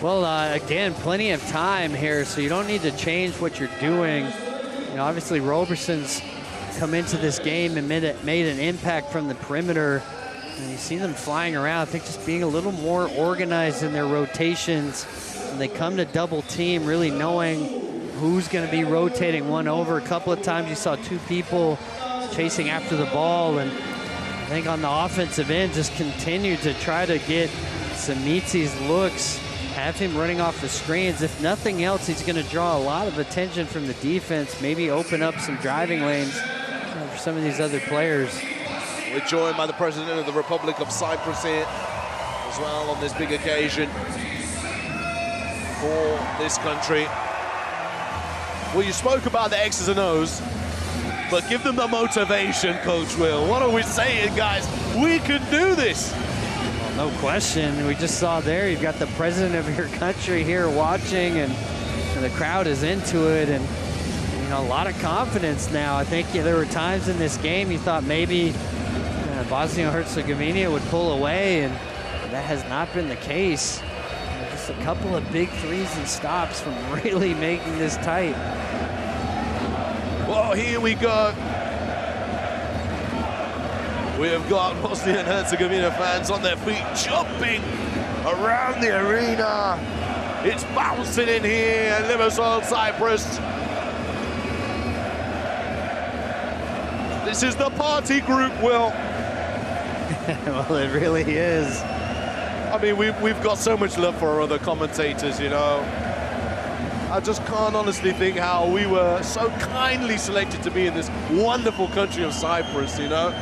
Well, again, plenty of time here, so you don't need to change what you're doing. You know, obviously, Roberson's come into this game and made an impact from the perimeter. And you see them flying around. I think just being a little more organized in their rotations. And they come to double team, really knowing who's going to be rotating one over. A couple of times you saw two people chasing after the ball, and I think on the offensive end, just continue to try to get Simitis looks, have him running off the screens. If nothing else, he's going to draw a lot of attention from the defense, maybe open up some driving lanes for some of these other players. We're joined by the President of the Republic of Cyprus here as well on this big occasion for this country. Well, you spoke about the X's and O's, but give them the motivation, Coach Will. What are we saying, guys? We can do this. Well, no question. We just saw there, you've got the president of your country here watching, and the crowd is into it, and you know, a lot of confidence now. I think there were times in this game you thought maybe Bosnia and Herzegovina would pull away, and that has not been the case. Just a couple of big threes and stops from really making this tight. Well, here we go. We have got Bosnia and Herzegovina fans on their feet, jumping around the arena. It's bouncing in here in Limassol, Cyprus. This is the party group, Will. Well, it really is. I mean, we've got so much love for our other commentators, you know. I just can't honestly think how we were so kindly selected to be in this wonderful country of Cyprus, you know.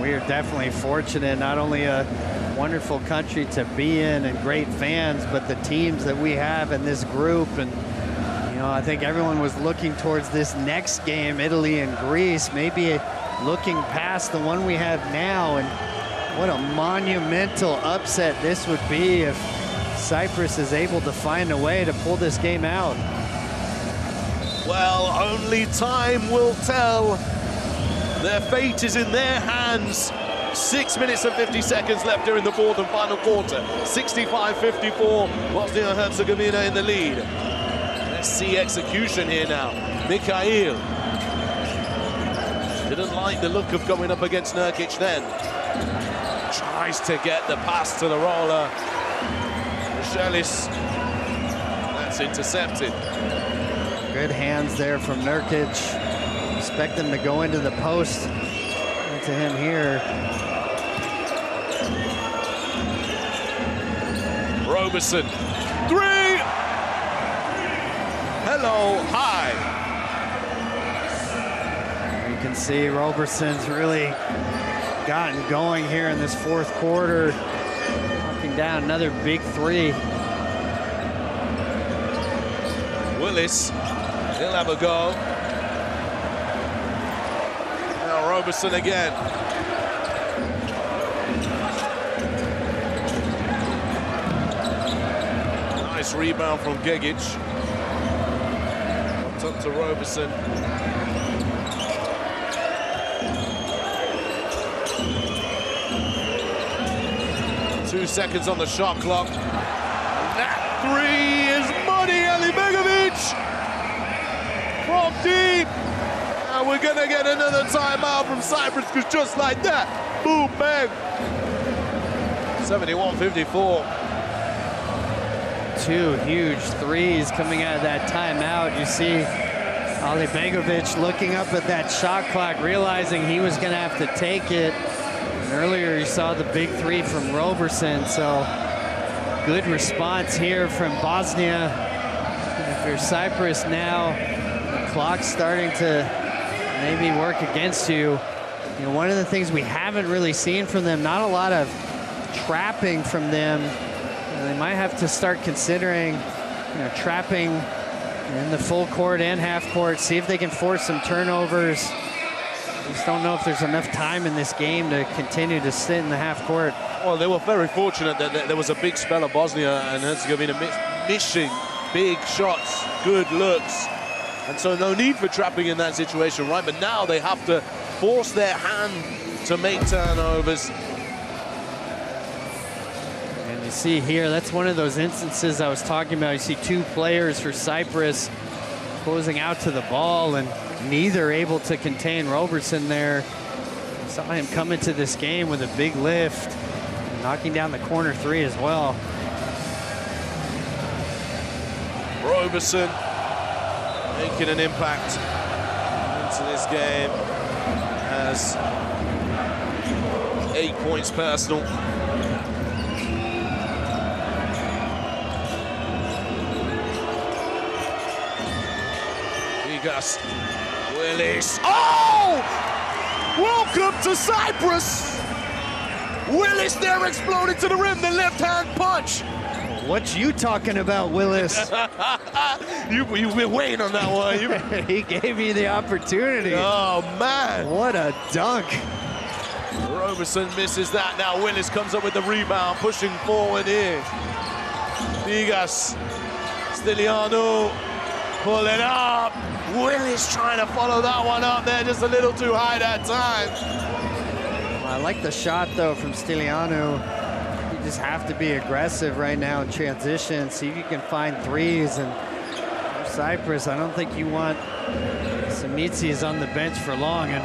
We are definitely fortunate, not only a wonderful country to be in and great fans, but the teams that we have in this group, and I think everyone was looking towards this next game, Italy and Greece, maybe looking past the one we have now, and what a monumental upset this would be if Cyprus is able to find a way to pull this game out. Well, only time will tell. Their fate is in their hands. 6 minutes and 50 seconds left during the fourth and final quarter. 65-54, Bosnia and Herzegovina in the lead. Let's see execution here now. Mikhail didn't like the look of going up against Nurkic then. Tries to get the pass to the roller. Michelis, that's intercepted. Good hands there from Nurkic. Expect them to go into the post. Into him here. Roberson, 3! Hello, hi. You can see Roberson's really gotten going here in this fourth quarter. Knocking down another big 3. Willis, he'll have a go. Now Roberson again. Nice rebound from Gegic. Up to Roberson. Two seconds on the shot clock. That 3 is money, Alibegovic from deep. And we're gonna get another timeout from Cyprus, because just like that, boom, bang. 71-54. 2 huge 3s coming out of that timeout. You see Alibegovic looking up at that shot clock, realizing he was gonna have to take it. And earlier you saw the big 3 from Roberson, so good response here from Bosnia. And if you're Cyprus now, the clock's starting to maybe work against you. One of the things we haven't really seen from them, not a lot of trapping from them. They might have to start considering, trapping in the full court and half court, see if they can force some turnovers. I just don't know if there's enough time in this game to continue to sit in the half court. Well, they were very fortunate that there was a big spell of Bosnia and Herzegovina missing big shots, good looks. And so no need for trapping in that situation, right? But now they have to force their hand to make turnovers. And you see here, that's one of those instances I was talking about. You see 2 players for Cyprus closing out to the ball, and neither able to contain Roberson there. Saw him come into this game with a big lift, knocking down the corner 3 as well. Roberson making an impact into this game. Has 8 points personal. Vigas, Willis. Oh! Welcome to Cyprus! Willis there exploded to the rim, the left-hand punch. What you talking about, Willis? You've been waiting on that one. He gave you the opportunity. Oh, man. What a dunk. Roberson misses that. Now Willis comes up with the rebound, pushing forward here. Vigas, Stiliano, pull it up. Willis trying to follow that one up there, just a little too high that time. I like the shot, though, from Stiliano. You just have to be aggressive right now in transition, see if you can find 3s. And for Cyprus, I don't think you want Simitsi's on the bench for long. And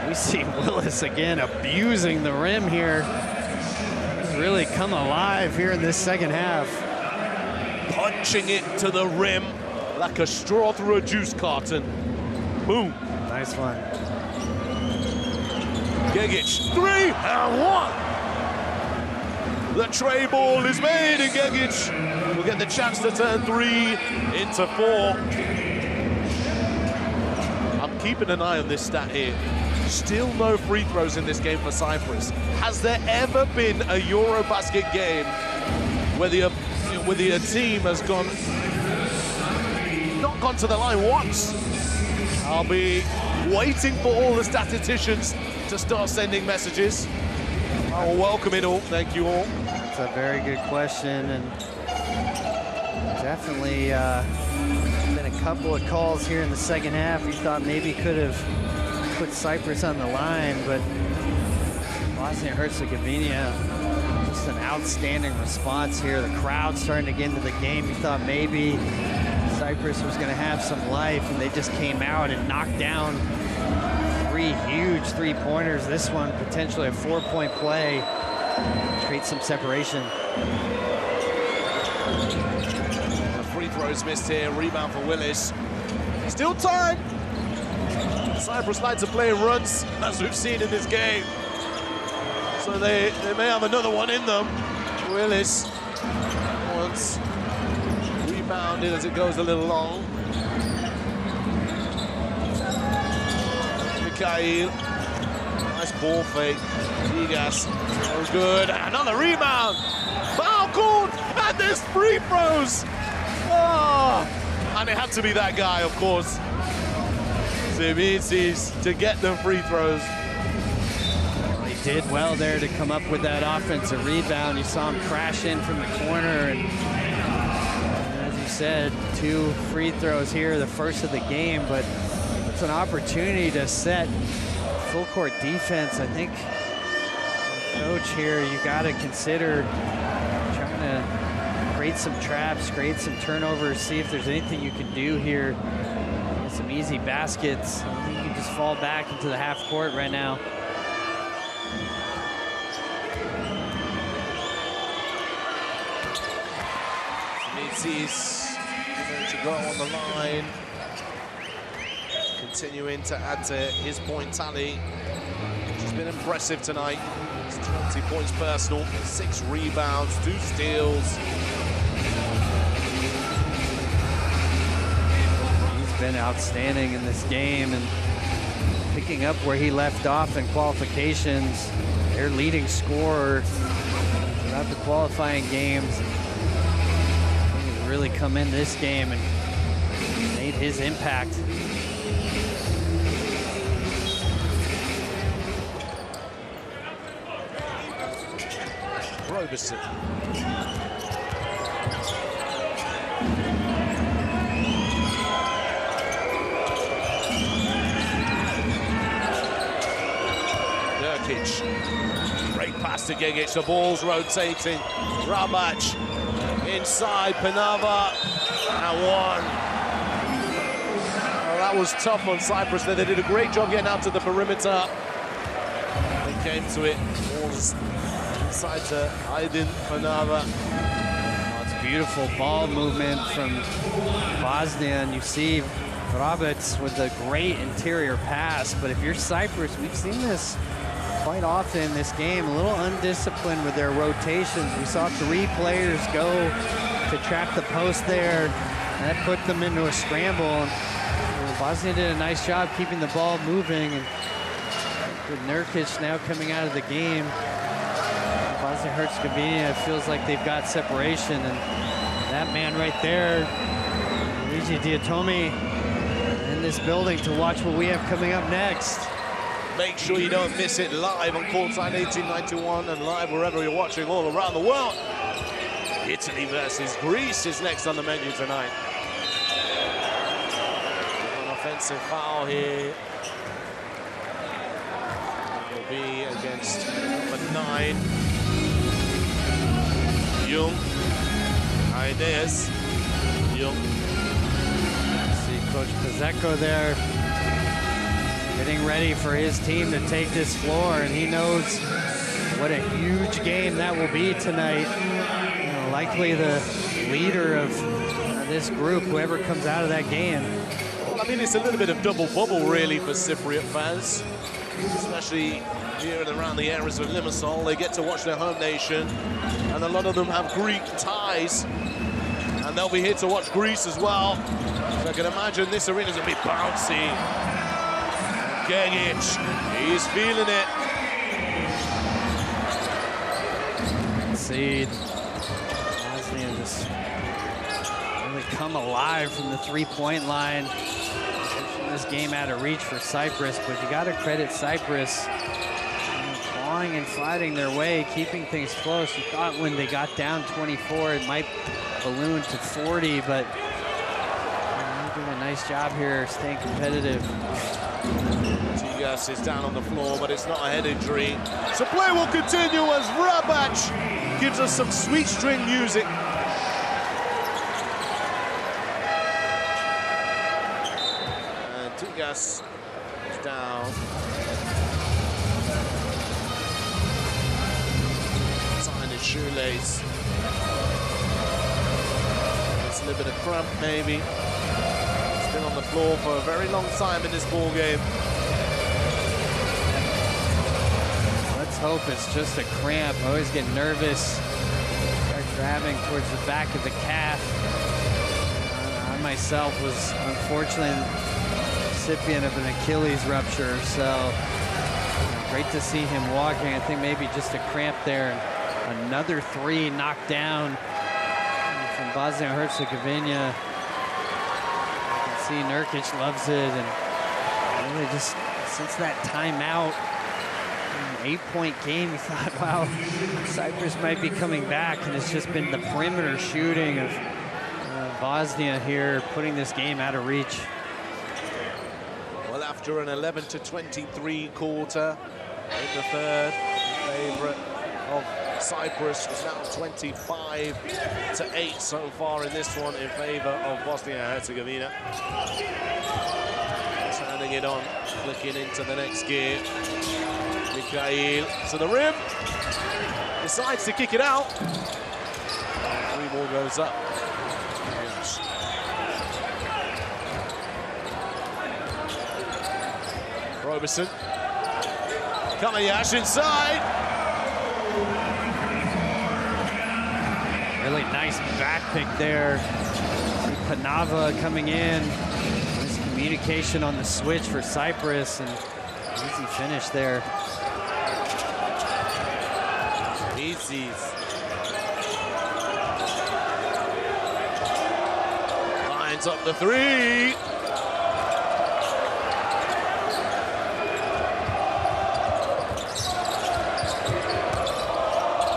we see Willis again abusing the rim here. He's really come alive here in this second half. Punching it to the rim like a straw through a juice carton. Boom. Nice one. Gegic, 3 and 1. The tray ball is made, and Gegic will get the chance to turn 3 into 4. I'm keeping an eye on this stat here. Still no free throws in this game for Cyprus. Has there ever been a EuroBasket game where the team has not gone to the line once? I'll be waiting for all the statisticians to start sending messages. I will welcome it all. Thank you all. That's a very good question, and definitely been a couple of calls here in the second half. You thought maybe could have put Cyprus on the line, but Bosnia and Herzegovina, just an outstanding response here. The crowd starting to get into the game. You thought maybe Cyprus was going to have some life, and they just came out and knocked down 3 huge three-pointers. This one potentially a 4-point play. Create some separation. The free throws missed here. Rebound for Willis. Still time. Cyprus likes to play runs, as we've seen in this game. So they may have another one in them. Willis once rebounded as it goes a little long. Mikhail, nice ball fake. Gigas, that was good. Another rebound. Foul called, and there's free throws. Oh, and it had to be that guy, of course. Zimitzis to get them free throws. He did well there to come up with that offensive rebound. You saw him crash in from the corner, and as you said, 2 free throws here, the first of the game, but it's an opportunity to set full court defense. I think, coach here, you got to consider trying to create some traps, create some turnovers, see if there's anything you can do here. Some easy baskets. I think you can just fall back into the half court right now. Zimitzis going to go on the line. Continuing to add to his point tally, which has been impressive tonight. It's 20 points personal, 6 rebounds, 2 steals. Been outstanding in this game and picking up where he left off in qualifications. Their leading scorer throughout the qualifying games. He's really come in this game and made his impact. Roberson. Great pass to Gigic, the ball's rotating. Rabac inside, Panava, and 1. Well, that was tough on Cyprus there. They did a great job getting out to the perimeter. They came to it, balls inside to Aydin Panava. Oh, it's beautiful ball movement from Bosnia, and you see Rabac with a great interior pass, but if you're Cyprus, we've seen this quite often this game, a little undisciplined with their rotations. We saw 3 players go to trap the post there, and that put them into a scramble. And Bosnia did a nice job keeping the ball moving. And with Nurkic now coming out of the game, Bosnia and Herzegovina feels like they've got separation. And that man right there, Luigi Diatomi, in this building to watch what we have coming up next. Make sure you don't miss it live on Courtside 1891 and live wherever you're watching all around the world. Italy versus Greece is next on the menu tonight. An offensive foul here. It will be against number 9. Jung. Ideas. Jung. See Coach Pizzeco there, getting ready for his team to take this floor, and he knows what a huge game that will be tonight. You know, likely the leader of this group, whoever comes out of that game. Well, I mean, it's a little bit of double bubble, really, for Cypriot fans, especially here and around the areas of Limassol. They get to watch their home nation, and a lot of them have Greek ties, and they'll be here to watch Greece as well. So I can imagine this arena's going to be bouncy. Gegic, he's feeling it. See, Bosnia just really come alive from the three-point line. Pushing this game out of reach for Cyprus, but you got to credit Cyprus. Clawing and fighting their way, keeping things close. You thought when they got down 24, it might balloon to 40, but they're doing a nice job here, staying competitive. Tigas is down on the floor, but it's not a head injury. So play will continue as Rabac gives us some sweet string music. And Tigas is down. Tying his shoelace. It's a little bit of cramp, maybe. He's been on the floor for a very long time in this ball game. Let's hope it's just a cramp. I always get nervous. Start grabbing towards the back of the calf. I myself was unfortunately the recipient of an Achilles rupture, so great to see him walking. I think maybe just a cramp there. Another three knocked down from Bosnia and Herzegovina. You can see Nurkic loves it, and really just since that timeout, an 8-point game, you thought, wow, Cyprus might be coming back, and it's just been the perimeter shooting of Bosnia here, putting this game out of reach. Well, after an 11-23 quarter in the third, the favorite of Cyprus is now 25-8 so far in this one in favor of Bosnia and Herzegovina. Turning it on, flicking into the next gear. Mikhail to the rim, decides to kick it out. Three ball goes up. Yes. Roberson. Kamayash inside. Really nice back pick there. Panava coming in. Nice communication on the switch for Cyprus, and easy finish there. Easy's. Lines up the three.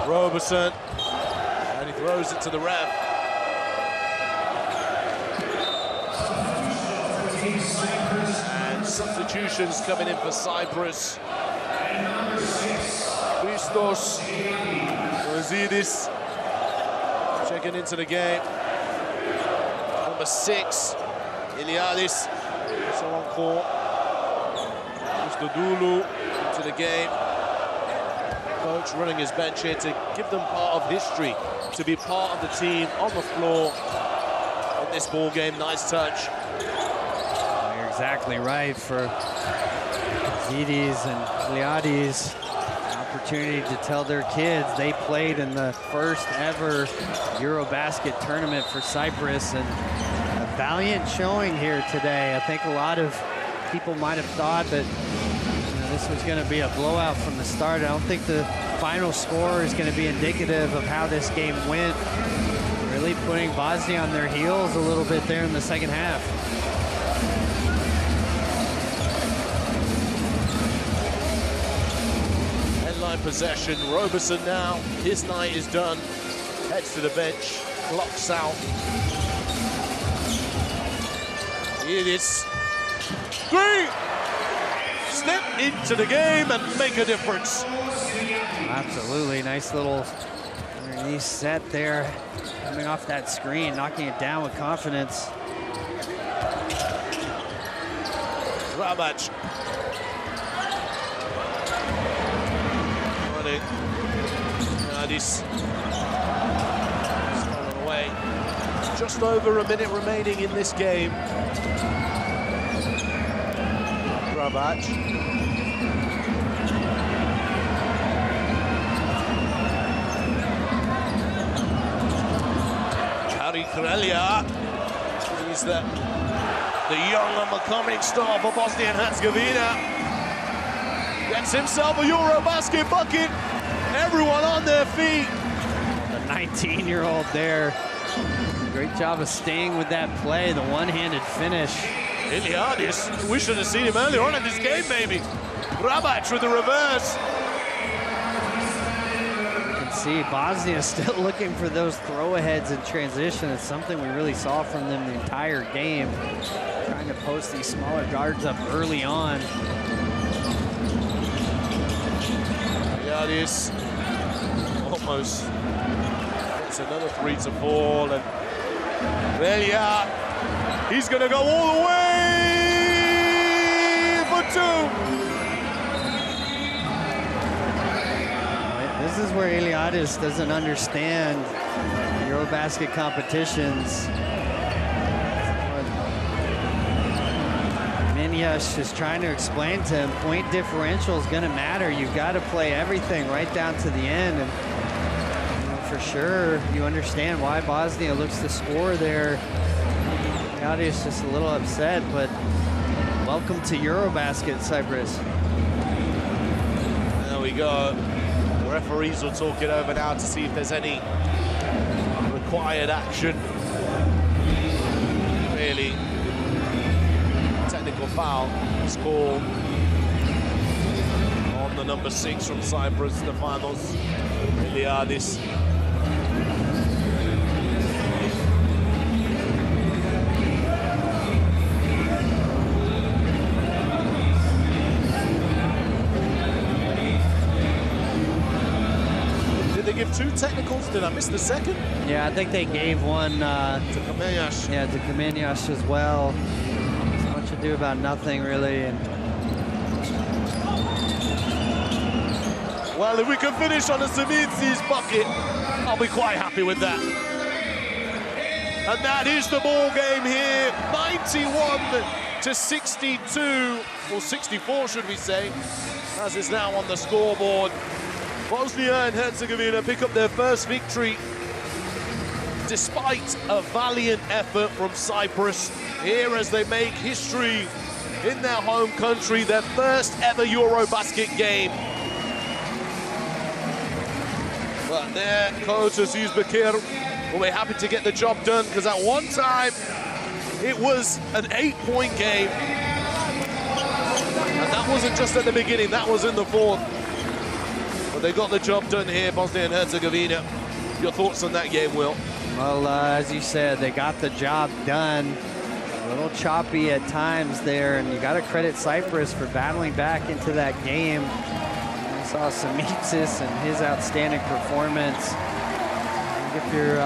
Roberson. And he throws it to the ref. And substitutions coming in for Cyprus. Christos Rozidis checking into the game. Number 6, Iliadis, also on court. Christodoulou into the game. Coach running his bench here to give them part of history, to be part of the team on the floor in this ball game. Nice touch. You're exactly right. For Zidis and Iliadis, opportunity to tell their kids they played in the first ever EuroBasket tournament for Cyprus, and a valiant showing here today. I think a lot of people might have thought that this was going to be a blowout from the start. I don't think the final score is going to be indicative of how this game went. Really putting Bosnia on their heels a little bit there in the second half. Headline possession. Roberson now, his night is done. Heads to the bench, clocks out. Here it is. Three! Step into the game and make a difference. Absolutely, nice little underneath set there. Coming off that screen, knocking it down with confidence. Rabac. Running. Adis. Stolen away. Just over a minute remaining in this game. Rabac. Harry Krelia. He's the The young up-and-coming star for Bosnia and Herzegovina gets himself a EuroBasket bucket. Everyone on their feet. The 19-year-old there. Great job of staying with that play, the one-handed finish. Iliadis, we should have seen him earlier on in this game, maybe. Rabac with the reverse. You can see Bosnia still looking for those throw-aheads in transition. It's something we really saw from them the entire game. Trying to post these smaller guards up early on. Iliadis almost gets another 3 to fall, and Velia, he's gonna go all the way for 2. This is where Iliadis doesn't understand EuroBasket competitions. Minyash is trying to explain to him, point differential is gonna matter. You've got to play everything right down to the end. And for sure, you understand why Bosnia looks to score there. Iliadis just a little upset, but welcome to EuroBasket, Cyprus. There we go. The referees will talk it over now to see if there's any required action. Really, technical foul is called on the number 6 from Cyprus, Stefanos Iliadis. Give 2 technicals. Did I miss the second? Yeah, I think they gave one to Kamenyash. Yeah, to Kamenyash as well. So much ado about nothing, really. And well, if we can finish on a Savitsi's bucket, I'll be quite happy with that. And that is the ball game here. 91 to 62, or 64, should we say, as is now on the scoreboard. Bosnia and Herzegovina pick up their first victory despite a valiant effort from Cyprus here as they make history in their home country, their first ever EuroBasket game. But their coach, Aziz Bakir, will be happy to get the job done, because at one time it was an 8-point game. And that wasn't just at the beginning, that was in the 4th. They got the job done here, Bosnia and Herzegovina. Your thoughts on that game, Will? Well, as you said, they got the job done. A little choppy at times there, and you got to credit Cyprus for battling back into that game. We saw Samitsis and his outstanding performance. If you're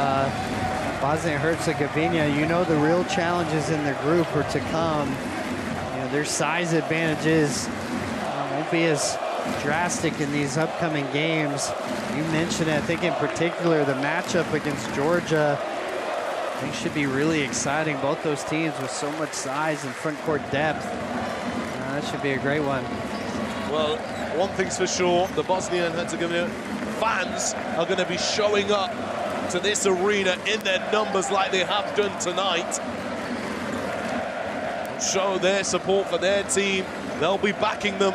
Bosnia and Herzegovina, you know the real challenges in the group are to come. You know, their size advantages won't be as drastic in these upcoming games. You mentioned it, I think in particular the matchup against Georgia, I think should be really exciting. Both those teams with so much size and front court depth. That should be a great one. Well, one thing's for sure, the Bosnia and Herzegovina fans are going to be showing up to this arena in their numbers like they have done tonight. Show their support for their team. They'll be backing them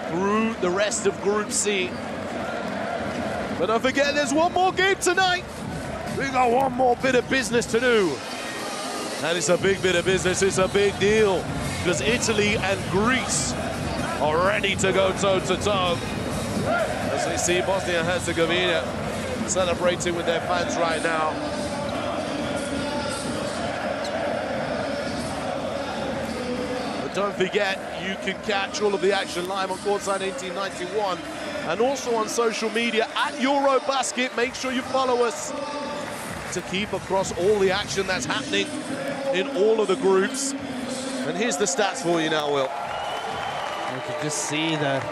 through the rest of Group C. But don't forget, there's one more game tonight. We got one more bit of business to do. And it's a big bit of business, it's a big deal, because Italy and Greece are ready to go toe-to-toe. As we see Bosnia and Herzegovina celebrating with their fans right now. Don't forget, you can catch all of the action live on Courtside 1891 and also on social media at EuroBasket. Make sure you follow us to keep across all the action that's happening in all of the groups. And here's the stats for you now, Will. You can just see the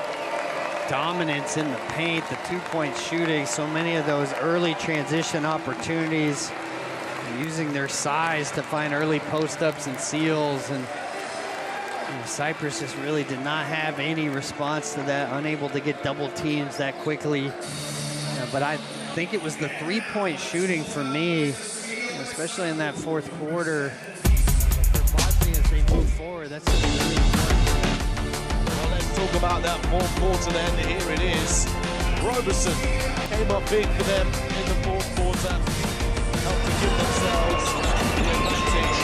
dominance in the paint, the 2-point shooting, so many of those early transition opportunities, using their size to find early post-ups and seals. And Cyprus just really did not have any response to that, unable to get double teams that quickly. But I think it was the 3-point shooting for me, especially in that 4th quarter. For Bosnia, they sure. That's really important. Well, let's talk about that fourth quarter then. Here it is. Roberson came up big for them in the fourth quarter. Helped to give themselves the advantage.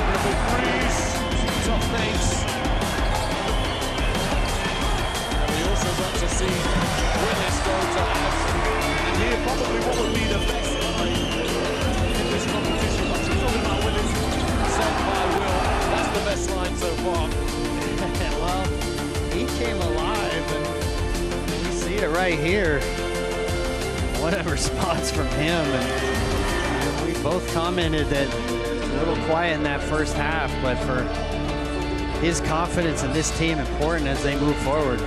Triple threes, tough names. And we also got to see Willis go to have here probably what would be the best line in this competition. But you're talking about Willis, set by Will. That's the best line so far. Well, he came alive, and we see it right here. What a response from him. And we both commented that a little quiet in that first half, but for his confidence in this team important as they move forward.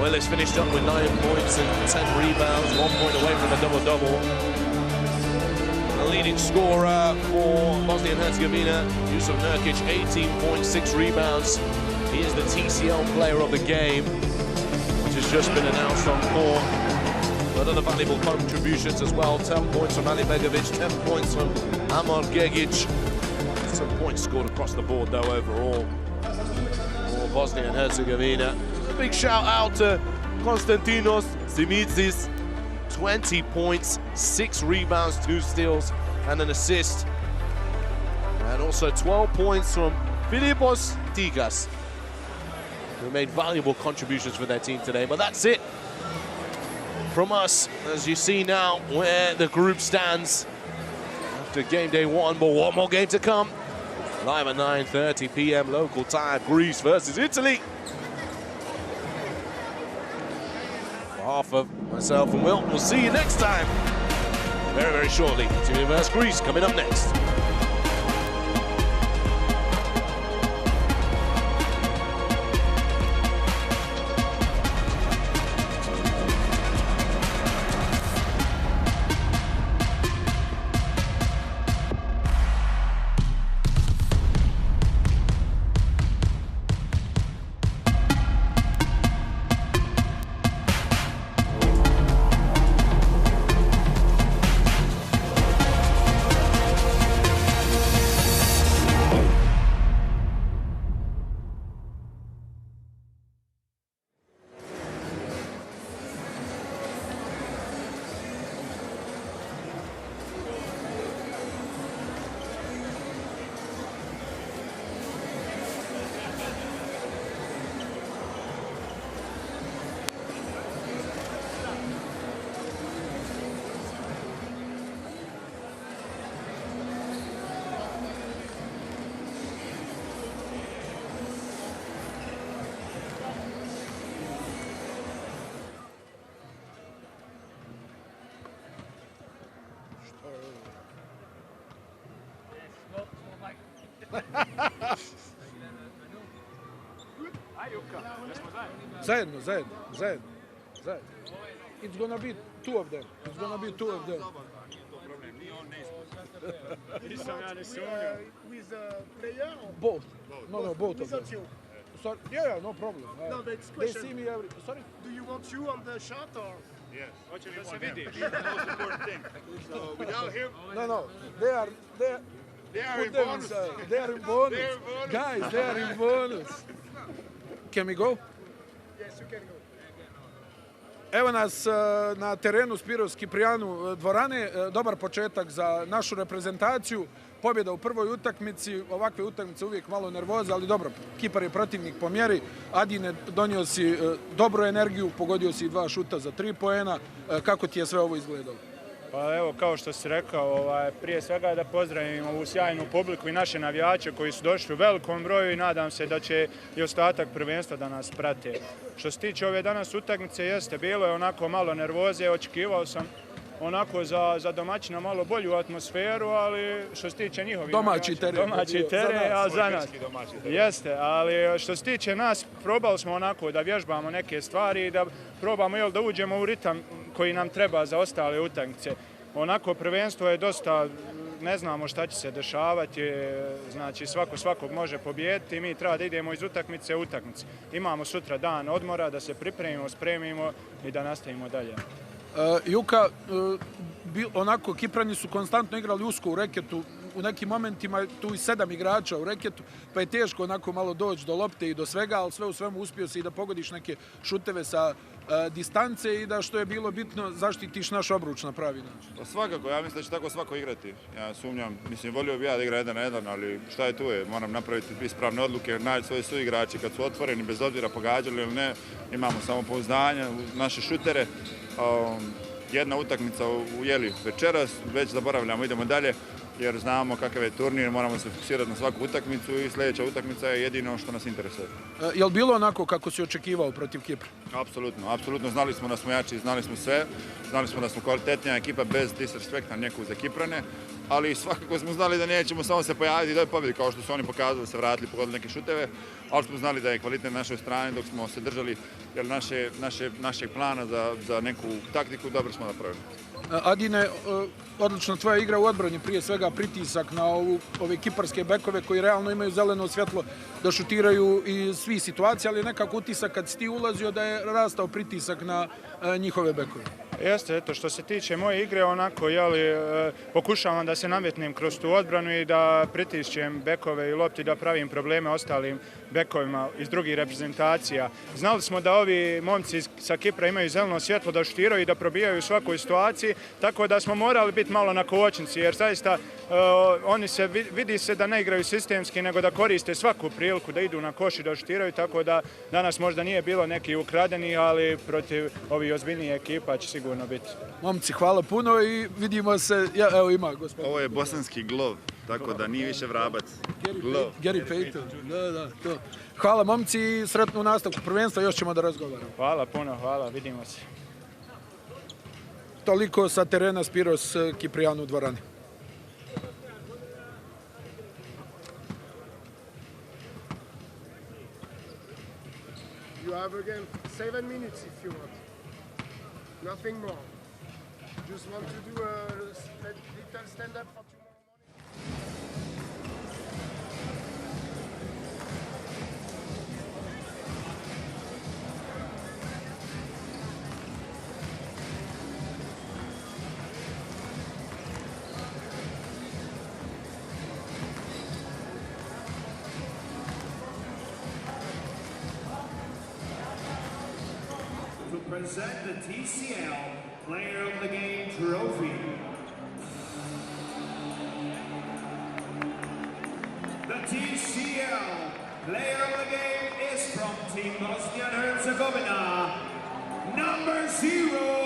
Willis finished up with 9 points and 10 rebounds, 1 point away from a double-double. The leading scorer for Bosnia and Herzegovina, Yusuf Nurkic, 18.6 rebounds. He is the TCL player of the game, which has just been announced on court. But other valuable contributions as well. 10 points from Ali Begovic, 10 points from Amar Gegic. Some points scored across the board, though, overall for Bosnia and Herzegovina. A big shout out to Konstantinos Simitsis. 20 points, 6 rebounds, 2 steals, and an assist. And also 12 points from Filipos Tikas, who made valuable contributions for their team today. But that's it from us, as you see now where the group stands after game day 1. But one more game to come. Live at 9:30 p.m. local time, Greece versus Italy. On behalf of myself and Will, we'll see you next time. Very, very shortly. Italy versus Greece coming up next. Zajedno. It's gonna be two of them. With player? Both. No, both of them. Without you? Sorry. Yeah, no problem. No, that's They question. see me every... Sorry? Do you want you on the shot or? Yes. He's the most important thing. So without him... No. They are in bonus. They are in bonus. Guys, they are in bonus. Can we go? Yes, you can go. Evo nas na terenu Spiros-Kiprijanu dvorane. Dobar početak za našu reprezentaciju. Pobjeda u prvoj utakmici. Ovakve utakmice uvijek malo nervoza, ali dobro. Kipar je protivnik po mjeri. Adine, donio si dobru energiju, pogodio si 2 šuta za 3 poena. Kako ti je sve ovo izgledalo? Pa evo, kao što si rekao, prije svega da pozdravim ovu sjajnu publiku i naše navijače koji su došli u velikom broju i nadam se da će i ostatak prvenstva da nas prate. Što se tiče ove danas utakmice, jeste, bilo je onako malo nervoze, očekivao sam onako za domaćina malo bolju atmosferu, ali što se tiče njihovih domaći teren, a za nas. Jeste, ali što se tiče nas, probali smo onako da vježbamo neke stvari i da probamo da uđemo u ritam koji nam treba za ostale utakmice. Onako, prvenstvo je dosta, ne znamo šta će se dešavati, znači svakog može pobijediti i mi treba da idemo iz utakmice u utakmice. Imamo sutra dan odmora, da se pripremimo, spremimo i da nastavimo dalje. Juka, onako, Kiprani su konstantno igrali usko u reketu. u nekim momentima tu i 7 igrača u reketu, pa je teško onako malo doći do lopte i do svega, ali sve u svemu uspio si i da pogodiš neke šuteve sa distance i da, što je bilo bitno, zaštitiš naš obruč na pravi način. Pa svakako, ja mislim da će tako svako igrati. Ja sumnjam, mislim, volio bi ja da igra 1-1, ali šta je tu je, moram napraviti ispravne odluke, naći svoje suigrači kad su otvoreni, bez obzira pogađali ili ne, imamo samopouzdanje u naše šutere. Jedna utakmica u jeli večeras, već zaboravljamo, idemo dalje, jer znamo kakav je turnir, moramo se fokusirati na svaku utakmicu i sljedeća utakmica je jedino što nas interesuje. Je li bilo onako kako si očekivao protiv Kipra? Apsolutno. Znali smo da smo jači, znali smo sve, znali smo da smo kvalitetnija ekipa bez disrespekta neku za Kiprane, ali svakako smo znali da nećemo samo se pojaviti i da pobjedi, kao što su oni pokazali da se vratili, pogodili neke šuteve, ali smo znali da je kvalitet na našoj strani dok smo se držali našeg plana za neku taktiku, dobro smo napravili. Adine, odlično tvoja igra u odbrani, prije svega pritisak na ove kiparske bekove koji realno imaju zeleno svjetlo da šutiraju iz svih situacija, ali nekako utisak kad si ti ulazio da je rastao pritisak na njihove bekove. Jeste, eto, što se tiče moje igre, onako, pokušavam da se nametnem kroz tu odbranu i da pritišćem bekove i lopti, da pravim probleme ostalim bekovima iz drugih reprezentacija. Znali smo da ovi momci sa Kipra imaju zeleno svjetlo da šutiraju i da probijaju u svakoj situaciji, tako da smo morali biti malo na kočnici, jer zaista oni vidi se da ne igraju sistemski, nego da koriste svaku priliku da idu na koš i da šutiraju, tako da danas možda nije bilo neki ukradenih, ali protiv ovih ozbiljnijih ekipa će sigurno biti. Momci, hvala puno i vidimo se, evo ima gospodin. Ovo je bosanski glov, tako da nije više vrabac. Gary Payton, da, to. Hvala momci i sretno u nastavku prvenstva, još ćemo da razgovaramo. Hvala puno, hvala, vidimo se. Toliko sa terena Spiros Kiprijanu u dvorani. You have again 7 minutes if you want. Nothing more. Just want to do a little stand-up for tomorrow morning. Present the TCL Player of the Game trophy. The TCL Player of the Game is from Team Bosnia and Herzegovina, number 0.